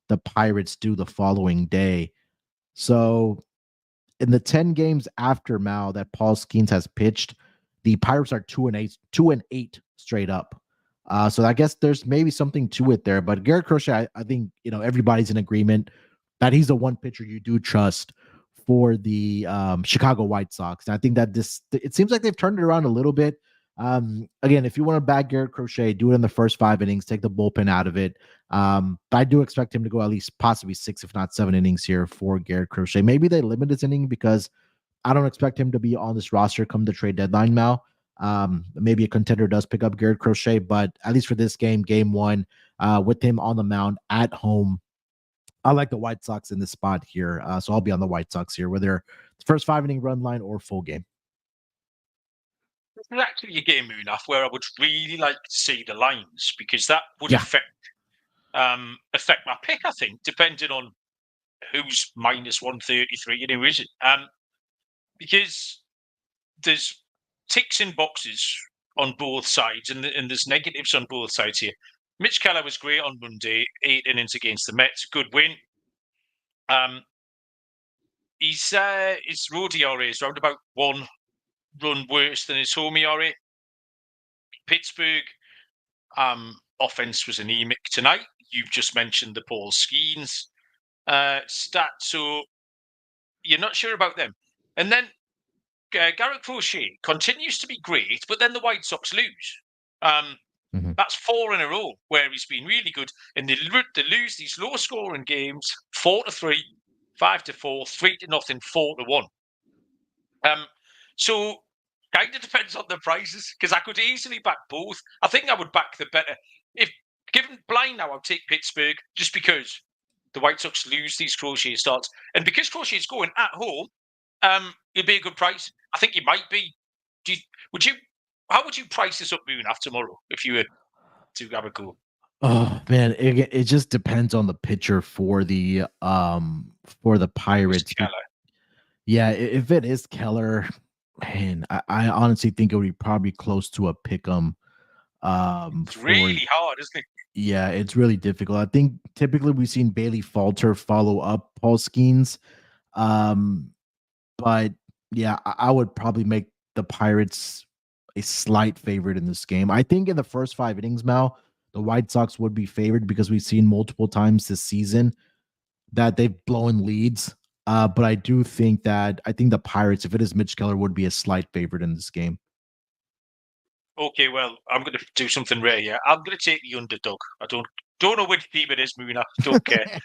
Speaker 2: the Pirates do the following day. So in the 10 games after Mal that Paul Skeens has pitched, the Pirates are 2-8 straight up. So I guess there's maybe something to it there. But Garrett Crochet, I think everybody's in agreement that he's the one pitcher you do trust for the Chicago White Sox. And I think that it seems like they've turned it around a little bit. Again, if you want to back Garrett Crochet, do it in the first 5 innings, take the bullpen out of it. But I do expect him to go at least possibly 6, if not 7 innings here for Garrett Crochet. Maybe they limit his inning because I don't expect him to be on this roster come the trade deadline now. Maybe a contender does pick up Garrett Crochet, but at least for this game 1, with him on the mound at home, I like the White Sox in this spot here. So I'll be on the White Sox here, whether it's first 5-inning run line or full game.
Speaker 1: This is actually a game, Munaf, where I would really like to see the lines because that would affect my pick, I think, depending on who's minus 133 and who isn't. Because there's ticks in boxes on both sides and there's negatives on both sides here. Mitch Keller was great on Monday, 8 innings against the Mets, good win. His road ERA is around about 1 run worse than his home ERA. Pittsburgh offense was anemic tonight. You've just mentioned the Paul Skeens stat, so you're not sure about them. And then Garrett Crochet continues to be great, but then the White Sox lose. That's 4 in a row where he's been really good, and they lose these low-scoring games: 4-3, 5-4, 3-0, 4-1. So kind of depends on the prices because I could easily back both. I think I would back the better. If given blind now, I'll take Pittsburgh just because the White Sox lose these Crochet starts, and because Crochet is going at home, it'll be a good price. I think it might be. How would you price this up, Munaf, tomorrow if you were to have a go?
Speaker 2: Oh man, it just depends on the pitcher for the Pirates. Yeah, if it is Keller, man, I honestly think it would be probably close to a pick 'em.
Speaker 1: It's really hard, isn't it?
Speaker 2: Yeah, it's really difficult. I think typically we've seen Bailey Falter follow up Paul Skeens. But yeah, I would probably make the Pirates a slight favorite in this game. I think in the first 5 innings, Mal, the White Sox would be favored because we've seen multiple times this season that they've blown leads. But I do think the Pirates, if it is Mitch Keller, would be a slight favorite in this game.
Speaker 1: Okay, well, I'm going to do something rare here. I'm going to take the underdog. I don't know which team it is, Moon. I don't care.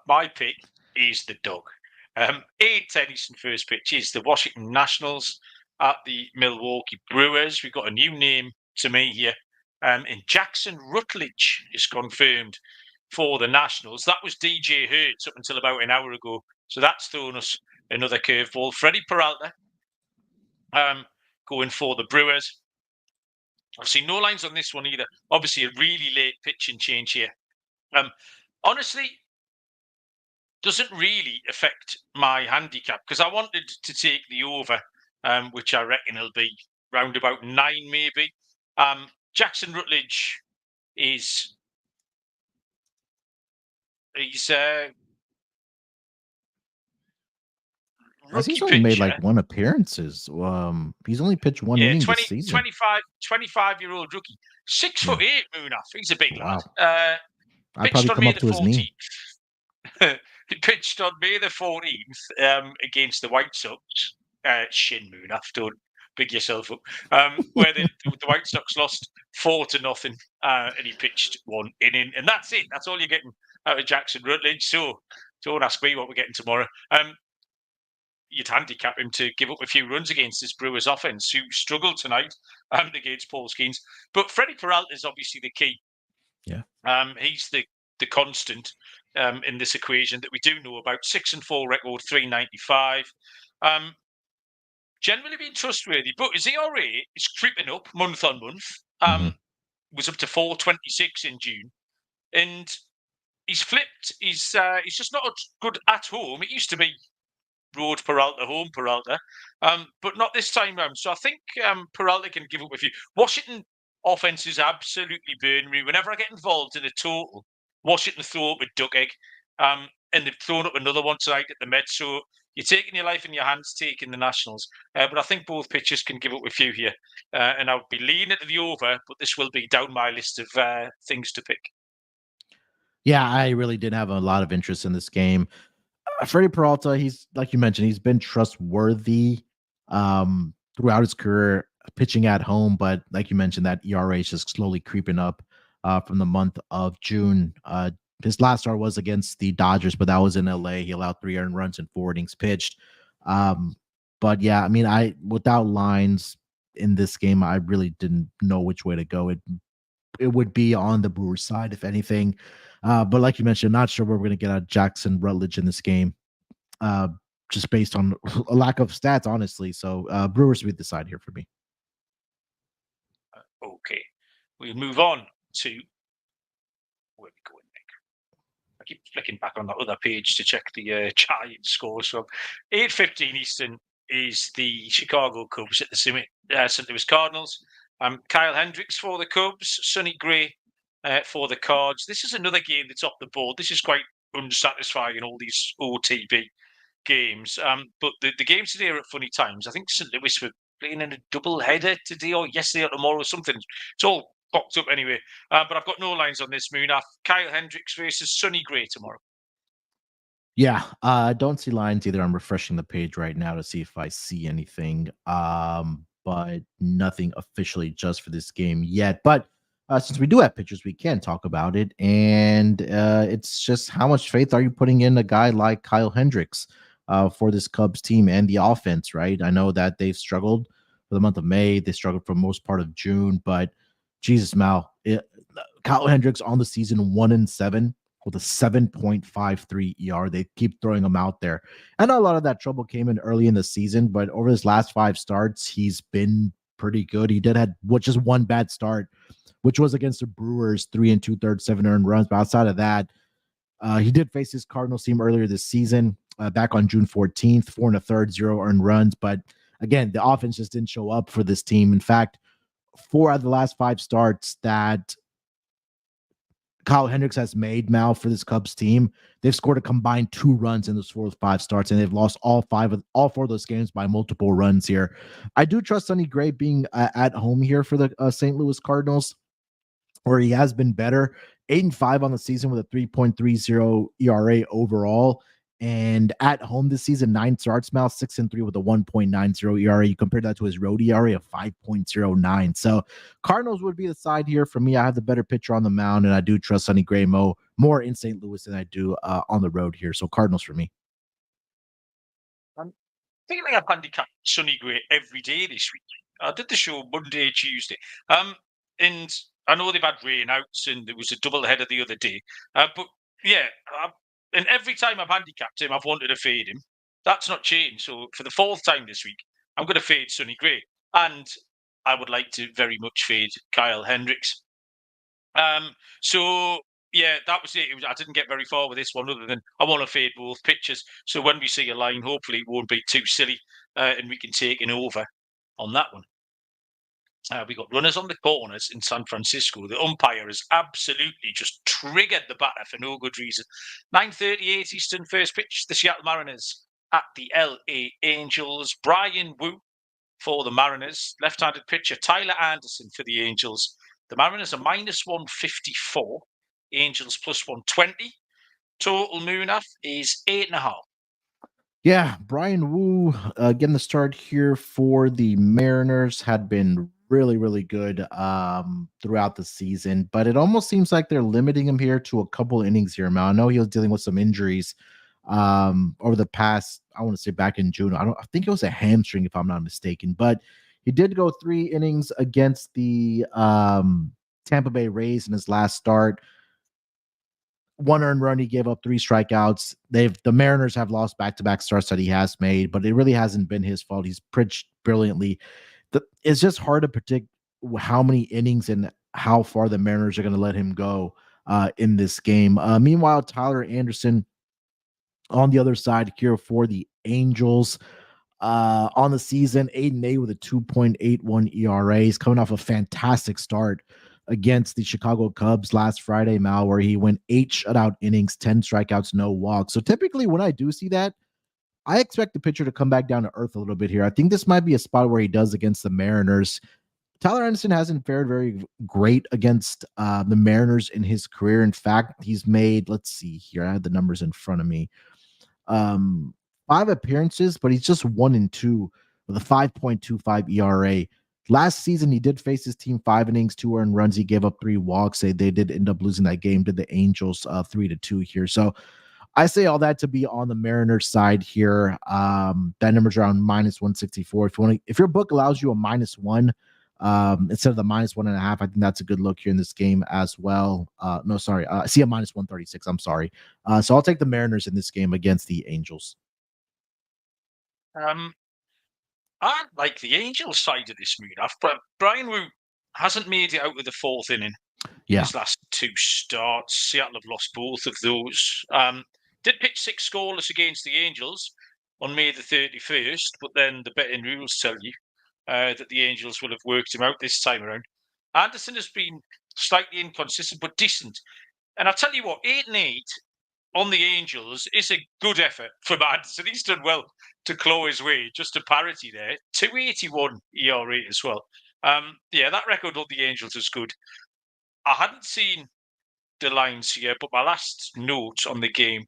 Speaker 1: My pick is the dog. 8:10 Eastern first pitch is the Washington Nationals at the Milwaukee Brewers. We've got a new name to me here. And Jackson Rutledge is confirmed for the Nationals. That was DJ Hurts up until about an hour ago. So that's thrown us another curveball. Freddie Peralta going for the Brewers. I've seen no lines on this one either. Obviously, a really late pitching change here. Honestly, doesn't really affect my handicap because I wanted to take the over, which I reckon will be round about 9 maybe. Jackson Rutledge he's
Speaker 2: He's only made like 1 appearances. He's only pitched 1 inning this season.
Speaker 1: 25-year-old rookie, 6'8", Munaf. He's a big lad.
Speaker 2: I'd probably come up to his knee.
Speaker 1: He pitched on May the 14th against the White Sox. Shin Munaf, don't big yourself up. Where the White Sox lost 4-0, and he pitched 1 inning, and that's it. That's all you're getting out of Jackson Rutledge. So don't ask me what we're getting tomorrow. You'd handicap him to give up a few runs against this Brewers offense, who struggled tonight against Paul Skeens. But Freddie Peralta is obviously the key.
Speaker 2: Yeah.
Speaker 1: He's the constant in this equation that we do know about. 6-4 record, 395. Generally been trustworthy, but his ERA is creeping up month on month. Was up to 4.26 in June, and he's flipped. He's just not good at home. It used to be road Peralta, home Peralta, but not this time round. So I think Peralta can give up a few. Washington offense is absolutely burning me. Whenever I get involved in a total, Washington throw up a duck egg, and they've thrown up another one tonight at the Mets. So you're taking your life in your hands, taking the Nationals. But I think both pitchers can give up a few here, and I would be leaning to the over. But this will be down my list of things to pick.
Speaker 2: Yeah, I really did have a lot of interest in this game. Freddie Peralta, he's like you mentioned, he's been trustworthy throughout his career pitching at home, but like you mentioned, that ERA is just slowly creeping up from the month of June. His last start was against the Dodgers, but that was in LA. He allowed 3 earned runs and 4 innings pitched. But yeah, I mean, without lines in this game, I really didn't know which way to go. It would be on the Brewers side, if anything. But like you mentioned, not sure where we're going to get out Jackson Rutledge in this game, just based on a lack of stats, honestly. So Brewers would decide here for me.
Speaker 1: Okay, we move on to where we going, Nick. I keep flicking back on that other page to check the Giant scores. So 8:15 Eastern is the Chicago Cubs at the St. Louis Cardinals. Kyle Hendricks for the Cubs, Sonny Gray for the Cards. This is another game that's off the board. This is quite unsatisfying, all these OTB games. But the games today are at funny times. I think St. Louis were playing in a double header today or yesterday or tomorrow or something. It's all popped up anyway. But I've got no lines on this, Munaf. Kyle Hendricks versus Sonny Gray tomorrow.
Speaker 2: Yeah, I don't see lines either. I'm refreshing the page right now to see if I see anything. But nothing officially just for this game yet. But since we do have pictures, we can talk about it. And it's just how much faith are you putting in a guy like Kyle Hendricks for this Cubs team and the offense, right? I know that they've struggled for the month of May. They struggled for most part of June. But Jesus, Mal, Kyle Hendricks on the season 1-7 with a 7.53 ER. They keep throwing him out there. I know a lot of that trouble came in early in the season, but over his last 5 starts, he's been pretty good. He did have just one bad start, which was against the Brewers, 3 2/3, 7 earned runs. But outside of that, he did face his Cardinals team earlier this season, back on June 14th, 4 1/3, 0 earned runs. But again, the offense just didn't show up for this team. In fact, 4 out of the last 5 starts that Kyle Hendricks has made, Mal, for this Cubs team, they've scored a combined 2 runs in those 4 of 5 starts, and they've lost all 4 of those games by multiple runs here. I do trust Sonny Gray being at home here for the St. Louis Cardinals, where he has been better. 8-5 on the season with a 3.30 ERA overall. And at home this season, 9 starts, Mal, 6-3 with a 1.90 ERA. You compare that to his road ERA of 5.09. So Cardinals would be the side here for me. I have the better pitcher on the mound, and I do trust Sonny Gray more in St. Louis than I do on the road here. So Cardinals for me.
Speaker 1: I think I've handicapped Sonny Gray every day this week. I did the show Monday, Tuesday. And I know they've had rainouts, and there was a double header the other day. But yeah, and every time I've handicapped him, I've wanted to fade him. That's not changed. So for the 4th time this week, I'm going to fade Sonny Gray. And I would like to very much fade Kyle Hendricks. So yeah, that was it. I didn't get very far with this one other than I want to fade both pitchers. So when we see a line, hopefully it won't be too silly and we can take an over on that one. We got runners on the corners in San Francisco. The umpire has absolutely just triggered the batter for no good reason. 9:38 Eastern, first pitch. The Seattle Mariners at the LA Angels. Brian Wu for the Mariners. Left-handed pitcher Tyler Anderson for the Angels. The Mariners are -154. Angels +120. Total Munaf is 8.5.
Speaker 2: Yeah, Brian Wu getting the start here for the Mariners had been really, really good throughout the season, but it almost seems like they're limiting him here to a couple innings here. Now, I know he was dealing with some injuries over the past, I want to say back in June. I think it was a hamstring if I'm not mistaken, but he did go 3 innings against the Tampa Bay Rays in his last start. 1 earned run. He gave up 3 strikeouts. The Mariners have lost back-to-back starts that he has made, but it really hasn't been his fault. He's pitched brilliantly. It's just hard to predict how many innings and how far the Mariners are going to let him go in this game. Meanwhile, Tyler Anderson on the other side here for the Angels. On the season, 8-8 with a 2.81 ERA. He's coming off a fantastic start against the Chicago Cubs last Friday, Mal, where he went 8 shutout innings, 10 strikeouts, no walks. So typically when I do see that, I expect the pitcher to come back down to earth a little bit here. I think this might be a spot where he does against the Mariners. Tyler Anderson hasn't fared very great against the Mariners in his career. In fact, he's made, let's see here, I have the numbers in front of me. 5 appearances, but he's just 1-2 with a 5.25 ERA. Last season, he did face his team 5 innings, 2 earned runs. He gave up 3 walks. They did end up losing that game to the Angels 3-2 here. So I say all that to be on the Mariners side here. That number's around -164. If your book allows you a -1 instead of the -1.5, I think that's a good look here in this game as well. No, sorry. I see a -136. I'm sorry. So I'll take the Mariners in this game against the Angels.
Speaker 1: I like the Angels side of this Munaf, but Brian Wu hasn't made it out of the 4th inning.
Speaker 2: Yeah.
Speaker 1: His last 2 starts, Seattle have lost both of those. Did pitch 6 scoreless against the Angels on May the 31st, but then the betting rules tell you that the Angels will have worked him out this time around. Anderson has been slightly inconsistent, but decent. And I'll tell you what, 8-8 on the Angels is a good effort from Anderson. He's done well to claw his way just to parity there. 2.81 ERA as well. Yeah, that record on the Angels is good. I hadn't seen the lines here, but my last note on the game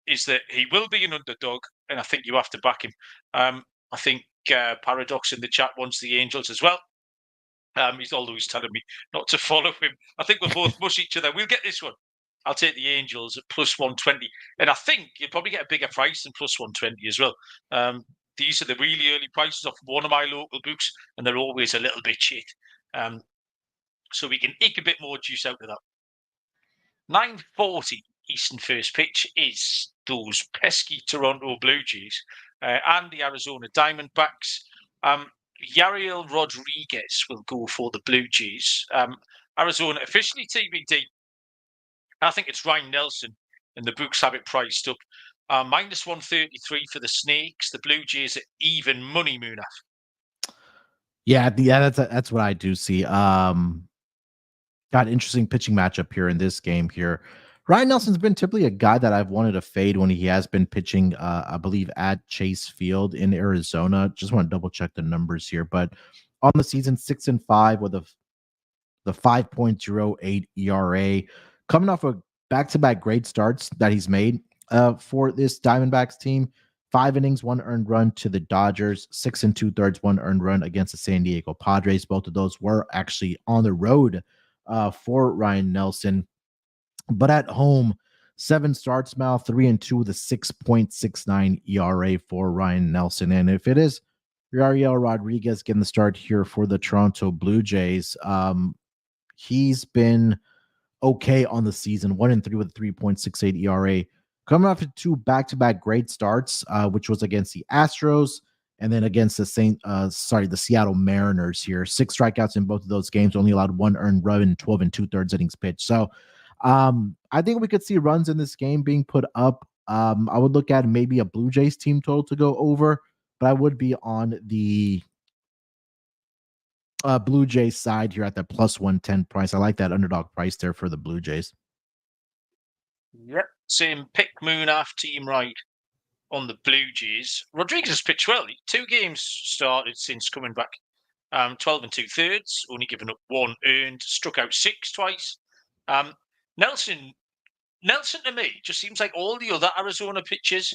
Speaker 1: is that he will be an underdog, and I think you have to back him. I think Paradox in the chat wants the Angels as well. He's always telling me not to follow him. I think we'll both mush each other. We'll get this one. I'll take the Angels at +120. And I think you'll probably get a bigger price than +120 as well. These are the really early prices off one of my local books, and they're always a little bit shit. So we can eke a bit more juice out of that. 9:40 Eastern first pitch is those pesky Toronto Blue Jays and the Arizona Diamondbacks. Yariel Rodriguez will go for the Blue Jays. Arizona officially TBD. I think it's Ryan Nelson, and the books have it priced up. -133 for the Snakes. The Blue Jays are even money, Munaf.
Speaker 2: Yeah, that's what I do see. Got an interesting pitching matchup here in this game here. Ryan Nelson's been typically a guy that I've wanted to fade when he has been pitching, I believe, at Chase Field in Arizona. Just want to double check the numbers here. But on the season, 6-5 with the 5.08 ERA. Coming off of back-to-back great starts that he's made for this Diamondbacks team. 5 innings, 1 earned run to the Dodgers, 6 2/3, 1 earned run against the San Diego Padres. Both of those were actually on the road for Ryan Nelson. But at home, 7 starts, Mal, 3-2 with a 6.69 ERA for Ryan Nelson. And if it is Yariel Rodriguez getting the start here for the Toronto Blue Jays, he's been okay on the season, 1-3 with a 3.68 ERA. Coming off of 2 back-to-back great starts, which was against the Astros and then against the Seattle Mariners here. 6 strikeouts in both of those games, only allowed 1 earned run in 12 2/3 innings pitched. So I think we could see runs in this game being put up. I would look at maybe a Blue Jays team total to go over, but I would be on the Blue Jays side here at the +110 price. I like that underdog price there for the Blue Jays.
Speaker 1: Yep, same pick Munaf team right on the Blue Jays. Rodriguez has pitched well. 2 games started since coming back. 12 2/3, only given up 1 earned, struck out 6 twice. Nelson to me just seems like all the other Arizona pitchers,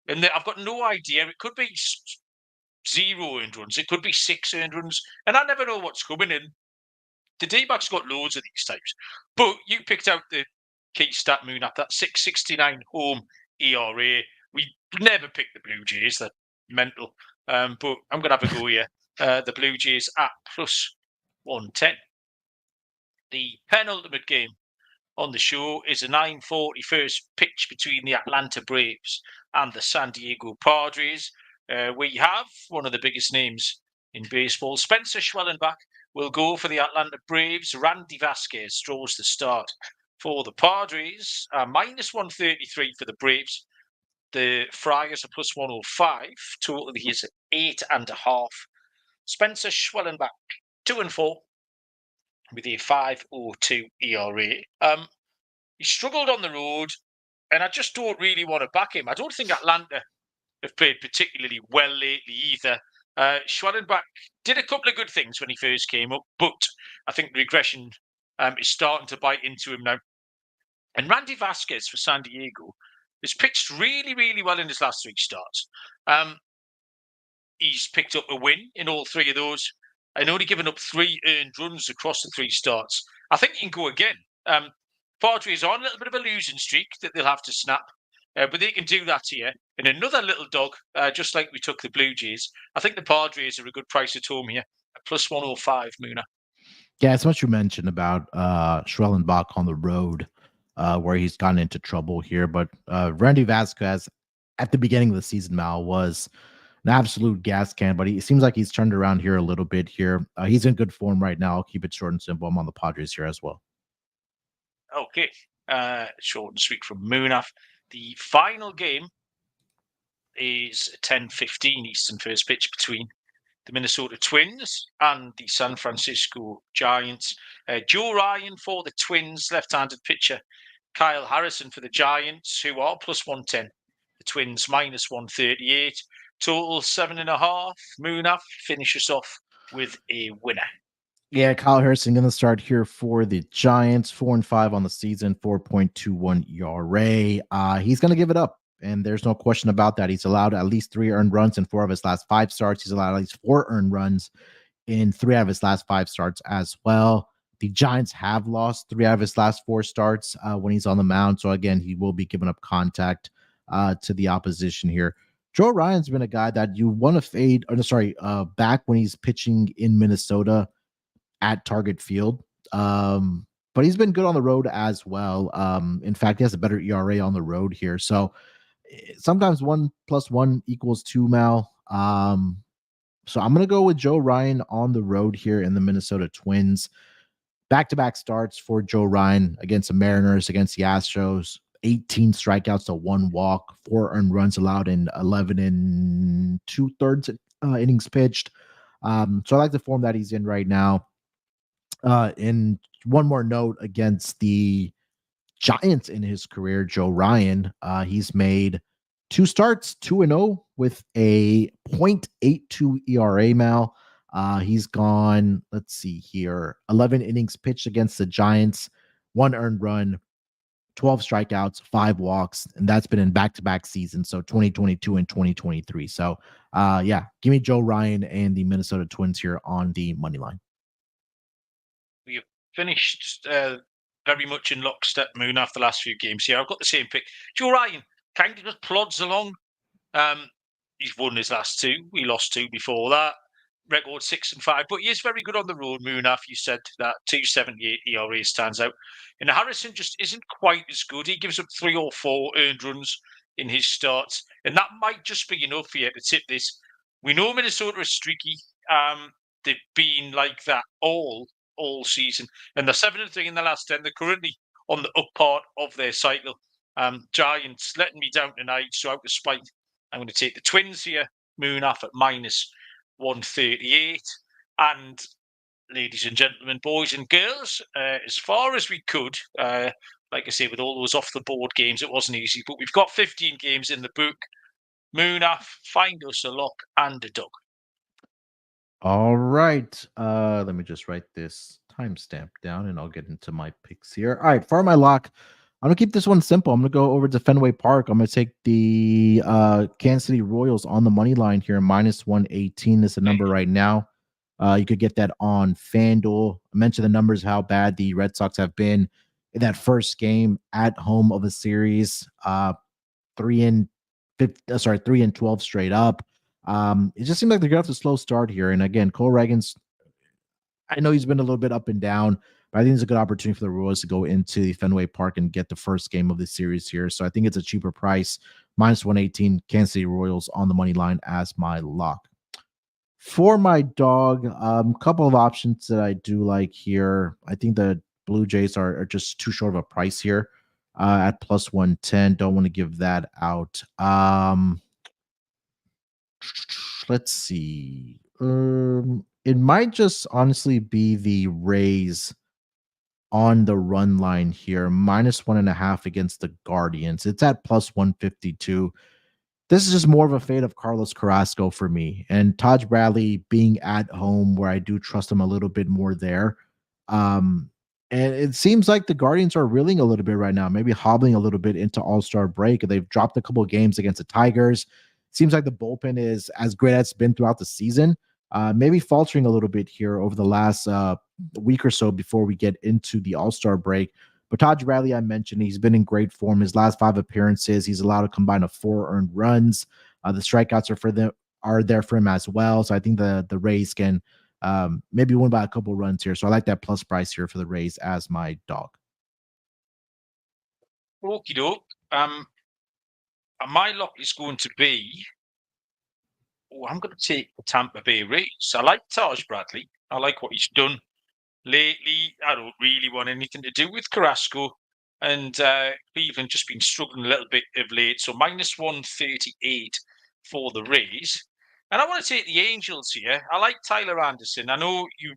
Speaker 1: and I've got no idea. It could be 0 earned runs, it could be 6 earned runs, and I never know what's coming in. The D-backs got loads of these types, but you picked out the key stat, Munaf, that 6.69 home ERA. We never picked the Blue Jays. They're mental. But I'm going to have a go here. The Blue Jays at +110. The penultimate game on the show is a 9:40 first pitch between the Atlanta Braves and the San Diego Padres. We have one of the biggest names in baseball. Spencer Schwellenbach will go for the Atlanta Braves. Randy Vasquez draws the start for the Padres. Minus 133 for the Braves. The Friars are plus 105. Total is 8.5. Spencer Schwellenbach, 2-4 with a 5.02 ERA. He struggled on the road, and I just don't really want to back him. I don't think Atlanta have played particularly well lately either. Schwellenbach did a couple of good things when he first came up, but I think the regression is starting to bite into him now. And Randy Vasquez for San Diego has pitched really, really well in his last 3 starts. He's picked up a win in all 3 of those and only given up 3 earned runs across the 3 starts. I think he can go again. Padres are on a little bit of a losing streak that they'll have to snap, but they can do that here. And another little dog, just like we took the Blue Jays. I think the Padres are a good price at home here, plus 105, Muna.
Speaker 2: Yeah, it's what you mentioned about Schwellenbach on the road, where he's gotten into trouble here. But Randy Vasquez, at the beginning of the season, Mal, was an absolute gas can, but it seems like he's turned around here a little bit here. He's in good form right now. I'll keep it short and simple. I'm on the Padres here as well.
Speaker 1: Okay. Short and sweet from Munaf. The final game is 10:15 Eastern first pitch between the Minnesota Twins and the San Francisco Giants. Joe Ryan for the Twins, left-handed pitcher. Kyle Harrison for the Giants, who are plus 110. The Twins minus 138. Total 7.5. Munaf, finish us off with a winner.
Speaker 2: Yeah, Kyle Harrison going to start here for the Giants. 4-5 on the season, 4.21 ERA. He's going to give it up, and there's no question about that. He's allowed at least 3 earned runs in 4 of his last 5 starts. He's allowed at least 4 earned runs in 3 out of his last 5 starts as well. The Giants have lost 3 out of his last 4 starts when he's on the mound. So again, he will be giving up contact to the opposition here. Joe Ryan's been a guy that you want to fade, back when he's pitching in Minnesota at Target Field. But he's been good on the road as well. In fact, he has a better ERA on the road here. So sometimes 1 + 1 = 2, Mal. So I'm going to go with Joe Ryan on the road here in the Minnesota Twins. Back-to-back starts for Joe Ryan against the Mariners, against the Astros. 18 strikeouts to 1 walk, 4 earned runs allowed in 11 2/3 innings pitched. So I like the form that he's in right now. And one more note against the Giants in his career, Joe Ryan, he's made 2 starts, 2-0 with a 0.82 ERA, Mal. He's gone, let's see here, 11 innings pitched against the Giants, 1 earned run, 12 strikeouts, 5 walks, and that's been in back-to-back seasons, so 2022 and 2023. So, yeah, give me Joe Ryan and the Minnesota Twins here on the money line.
Speaker 1: We have finished very much in lockstep, Moon, after the last few games here. I've got the same pick. Joe Ryan kind of just plods along. He's won his last 2. We lost 2 before that. Record 6-5, but he is very good on the road, Munaf. You said that 2.78 ERA stands out. And Harrison just isn't quite as good. He gives up 3 or 4 earned runs in his starts, and that might just be enough here to tip this. We know Minnesota is streaky. They've been like that all season, and they're 7-3 in the last 10. They're currently on the up part of their cycle. Giants letting me down tonight, so out of spite, I'm going to take the Twins here. Munaf at minus 138. And ladies and gentlemen, boys and girls, as far as we could, like I say, with all those off the board games, it wasn't easy, but we've got 15 games in the book. Munaf, find us a lock and a dog.
Speaker 2: All right. Let me just write this timestamp down and I'll get into my picks here. All right, for my lock, I'm gonna keep this one simple. I'm gonna go over to Fenway Park. I'm gonna take the Kansas City Royals on the money line here, minus 118 is the number right now. You could get that on FanDuel. I mentioned the numbers, how bad the Red Sox have been in that first game at home of a series. 3-12 straight up. It just seems like they're gonna have a slow start here. And again, Cole Reagan's, I know he's been a little bit up and down, But I think it's a good opportunity for the Royals to go into the Fenway Park and get the first game of the series here. So I think it's a cheaper price. Minus 118, Kansas City Royals on the money line as my lock. For my dog, couple of options that I do like here. I think the Blue Jays are just too short of a price here at plus 110. Don't want to give that out. Let's see. It might just honestly be the Rays on the run line here, minus 1.5 against the Guardians. It's at plus 152. This is just more of a fate of Carlos Carrasco for me. And Taj Bradley being at home, where I do trust him a little bit more there. Um, and it seems like the Guardians are reeling a little bit right now, maybe hobbling a little bit into All-Star break. They've dropped a couple of games against the Tigers. Seems like the bullpen is as great as it's been throughout the season. Maybe faltering a little bit here over the last week or so before we get into the All-Star break. But Taj Bradley, I mentioned, he's been in great form. His last 5 appearances, he's allowed a combine of 4 earned runs. The strikeouts are there for him as well. So I think the Rays can maybe win by a couple runs here. So I like that plus price here for the Rays as my dog.
Speaker 1: Okie doke. My lock is going to be. I'm going to take the Tampa Bay Rays. I like Taj Bradley. I like what he's done lately. I don't really want anything to do with Carrasco. And Cleveland just been struggling a little bit of late. So minus 138 for the Rays. And I want to take the Angels here. I like Tyler Anderson. I know you,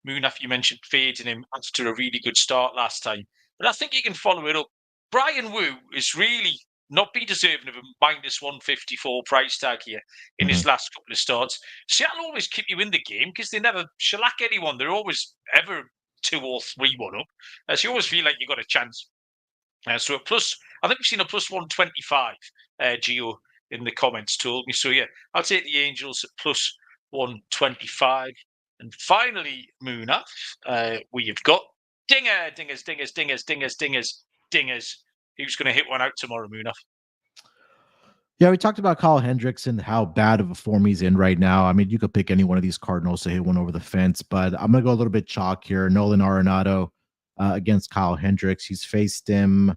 Speaker 1: Munaf, you mentioned fading him after a really good start last time. But I think you can follow it up. Brian Wu is really not be deserving of a minus 154 price tag here in his last couple of starts. Seattle always keep you in the game because they never shellac anyone. They're always ever 2 or 3-1 up. So you always feel like you've got a chance. So a plus, I think we've seen a plus 125, Gio, in the comments told me. So yeah, I'll take the Angels at plus 125. And finally, Munaf, we have got dingers. Who's going to hit one out tomorrow, Munaf?
Speaker 2: Yeah, we talked about Kyle Hendricks and how bad of a form he's in right now. I mean, you could pick any one of these Cardinals to hit one over the fence, but I'm going to go a little bit chalk here. Nolan Arenado against Kyle Hendricks. He's faced him,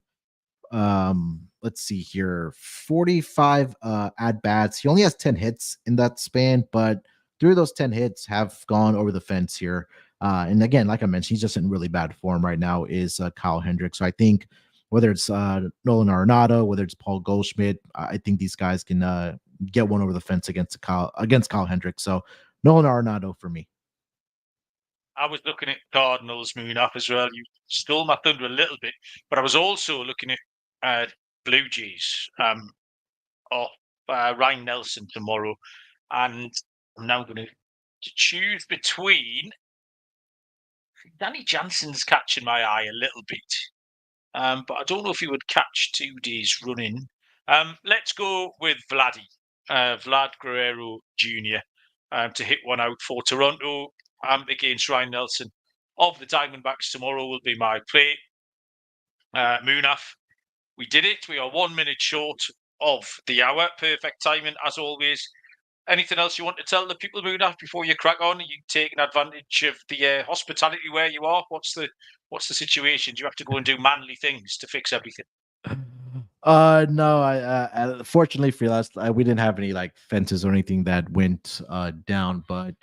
Speaker 2: let's see here, 45 at-bats. He only has 10 hits in that span, but 3 of those 10 hits have gone over the fence here. And again, like I mentioned, he's just in really bad form right now is Kyle Hendricks. So I think whether it's Nolan Arenado, whether it's Paul Goldschmidt, I think these guys can get one over the fence against Kyle Hendricks. So Nolan Arenado for me.
Speaker 1: I was looking at Cardinals Munaf as well. You stole my thunder a little bit, but I was also looking at Blue Jays Ryan Nelson tomorrow, and I'm now going to choose between. Danny Jansen's catching my eye a little bit. But I don't know if he would catch 2 days running. Let's go with Vlad Guerrero Jr. To hit one out for Toronto against Ryan Nelson of the Diamondbacks tomorrow will be my play. Munaf, we did it. We are 1 minute short of the hour. Perfect timing as always. Anything else you want to tell the people, Munaf, before you crack on? Are you taking advantage of the hospitality where you are? What's the situation? Do you have to go and do manly things to fix everything?
Speaker 2: No, I fortunately for us, we didn't have any like fences or anything that went down, but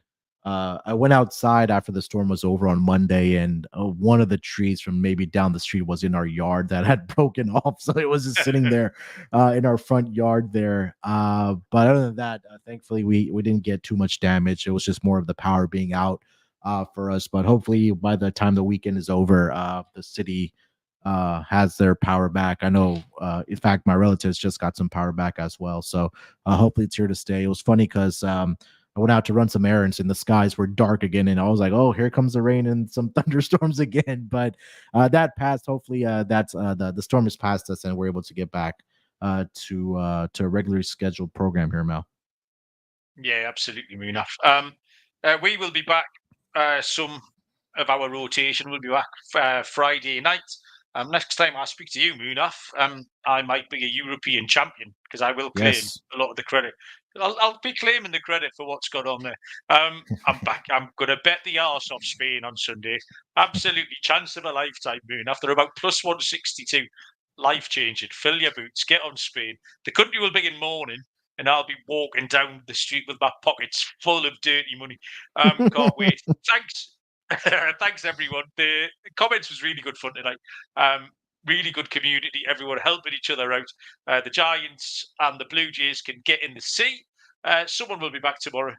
Speaker 2: I went outside after the storm was over on Monday, and one of the trees from maybe down the street was in our yard that had broken off, so it was just sitting there in our front yard there. But other than that, thankfully we didn't get too much damage. It was just more of the power being out for us. But hopefully by the time the weekend is over, the city has their power back. I know, in fact, my relatives just got some power back as well. So hopefully it's here to stay. It was funny because I went out to run some errands and the skies were dark again. And I was like, oh, here comes the rain and some thunderstorms again. But that passed. Hopefully that's the storm has passed us and we're able to get back to a regularly scheduled program here, Mel.
Speaker 1: Yeah, absolutely, Munaf. We will be back. Some of our rotation will be back Friday night. Next time I speak to you, Munaf, I might be a European champion because I will claim a lot of the credit. I'll be claiming the credit for what's gone on there. I'm back. I'm going to bet the arse off Spain on Sunday. Absolutely chance of a lifetime, Moon. After about plus 162, life changing. Fill your boots. Get on Spain. The country will be in mourning, and I'll be walking down the street with my pockets full of dirty money. Can't wait. Thanks. Thanks, everyone. The comments was really good fun tonight. Really good community. Everyone helping each other out. The Giants and the Blue Jays can get in the sea. Someone will be back tomorrow.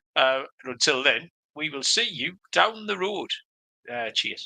Speaker 1: Until then, we will see you down the road. Cheers.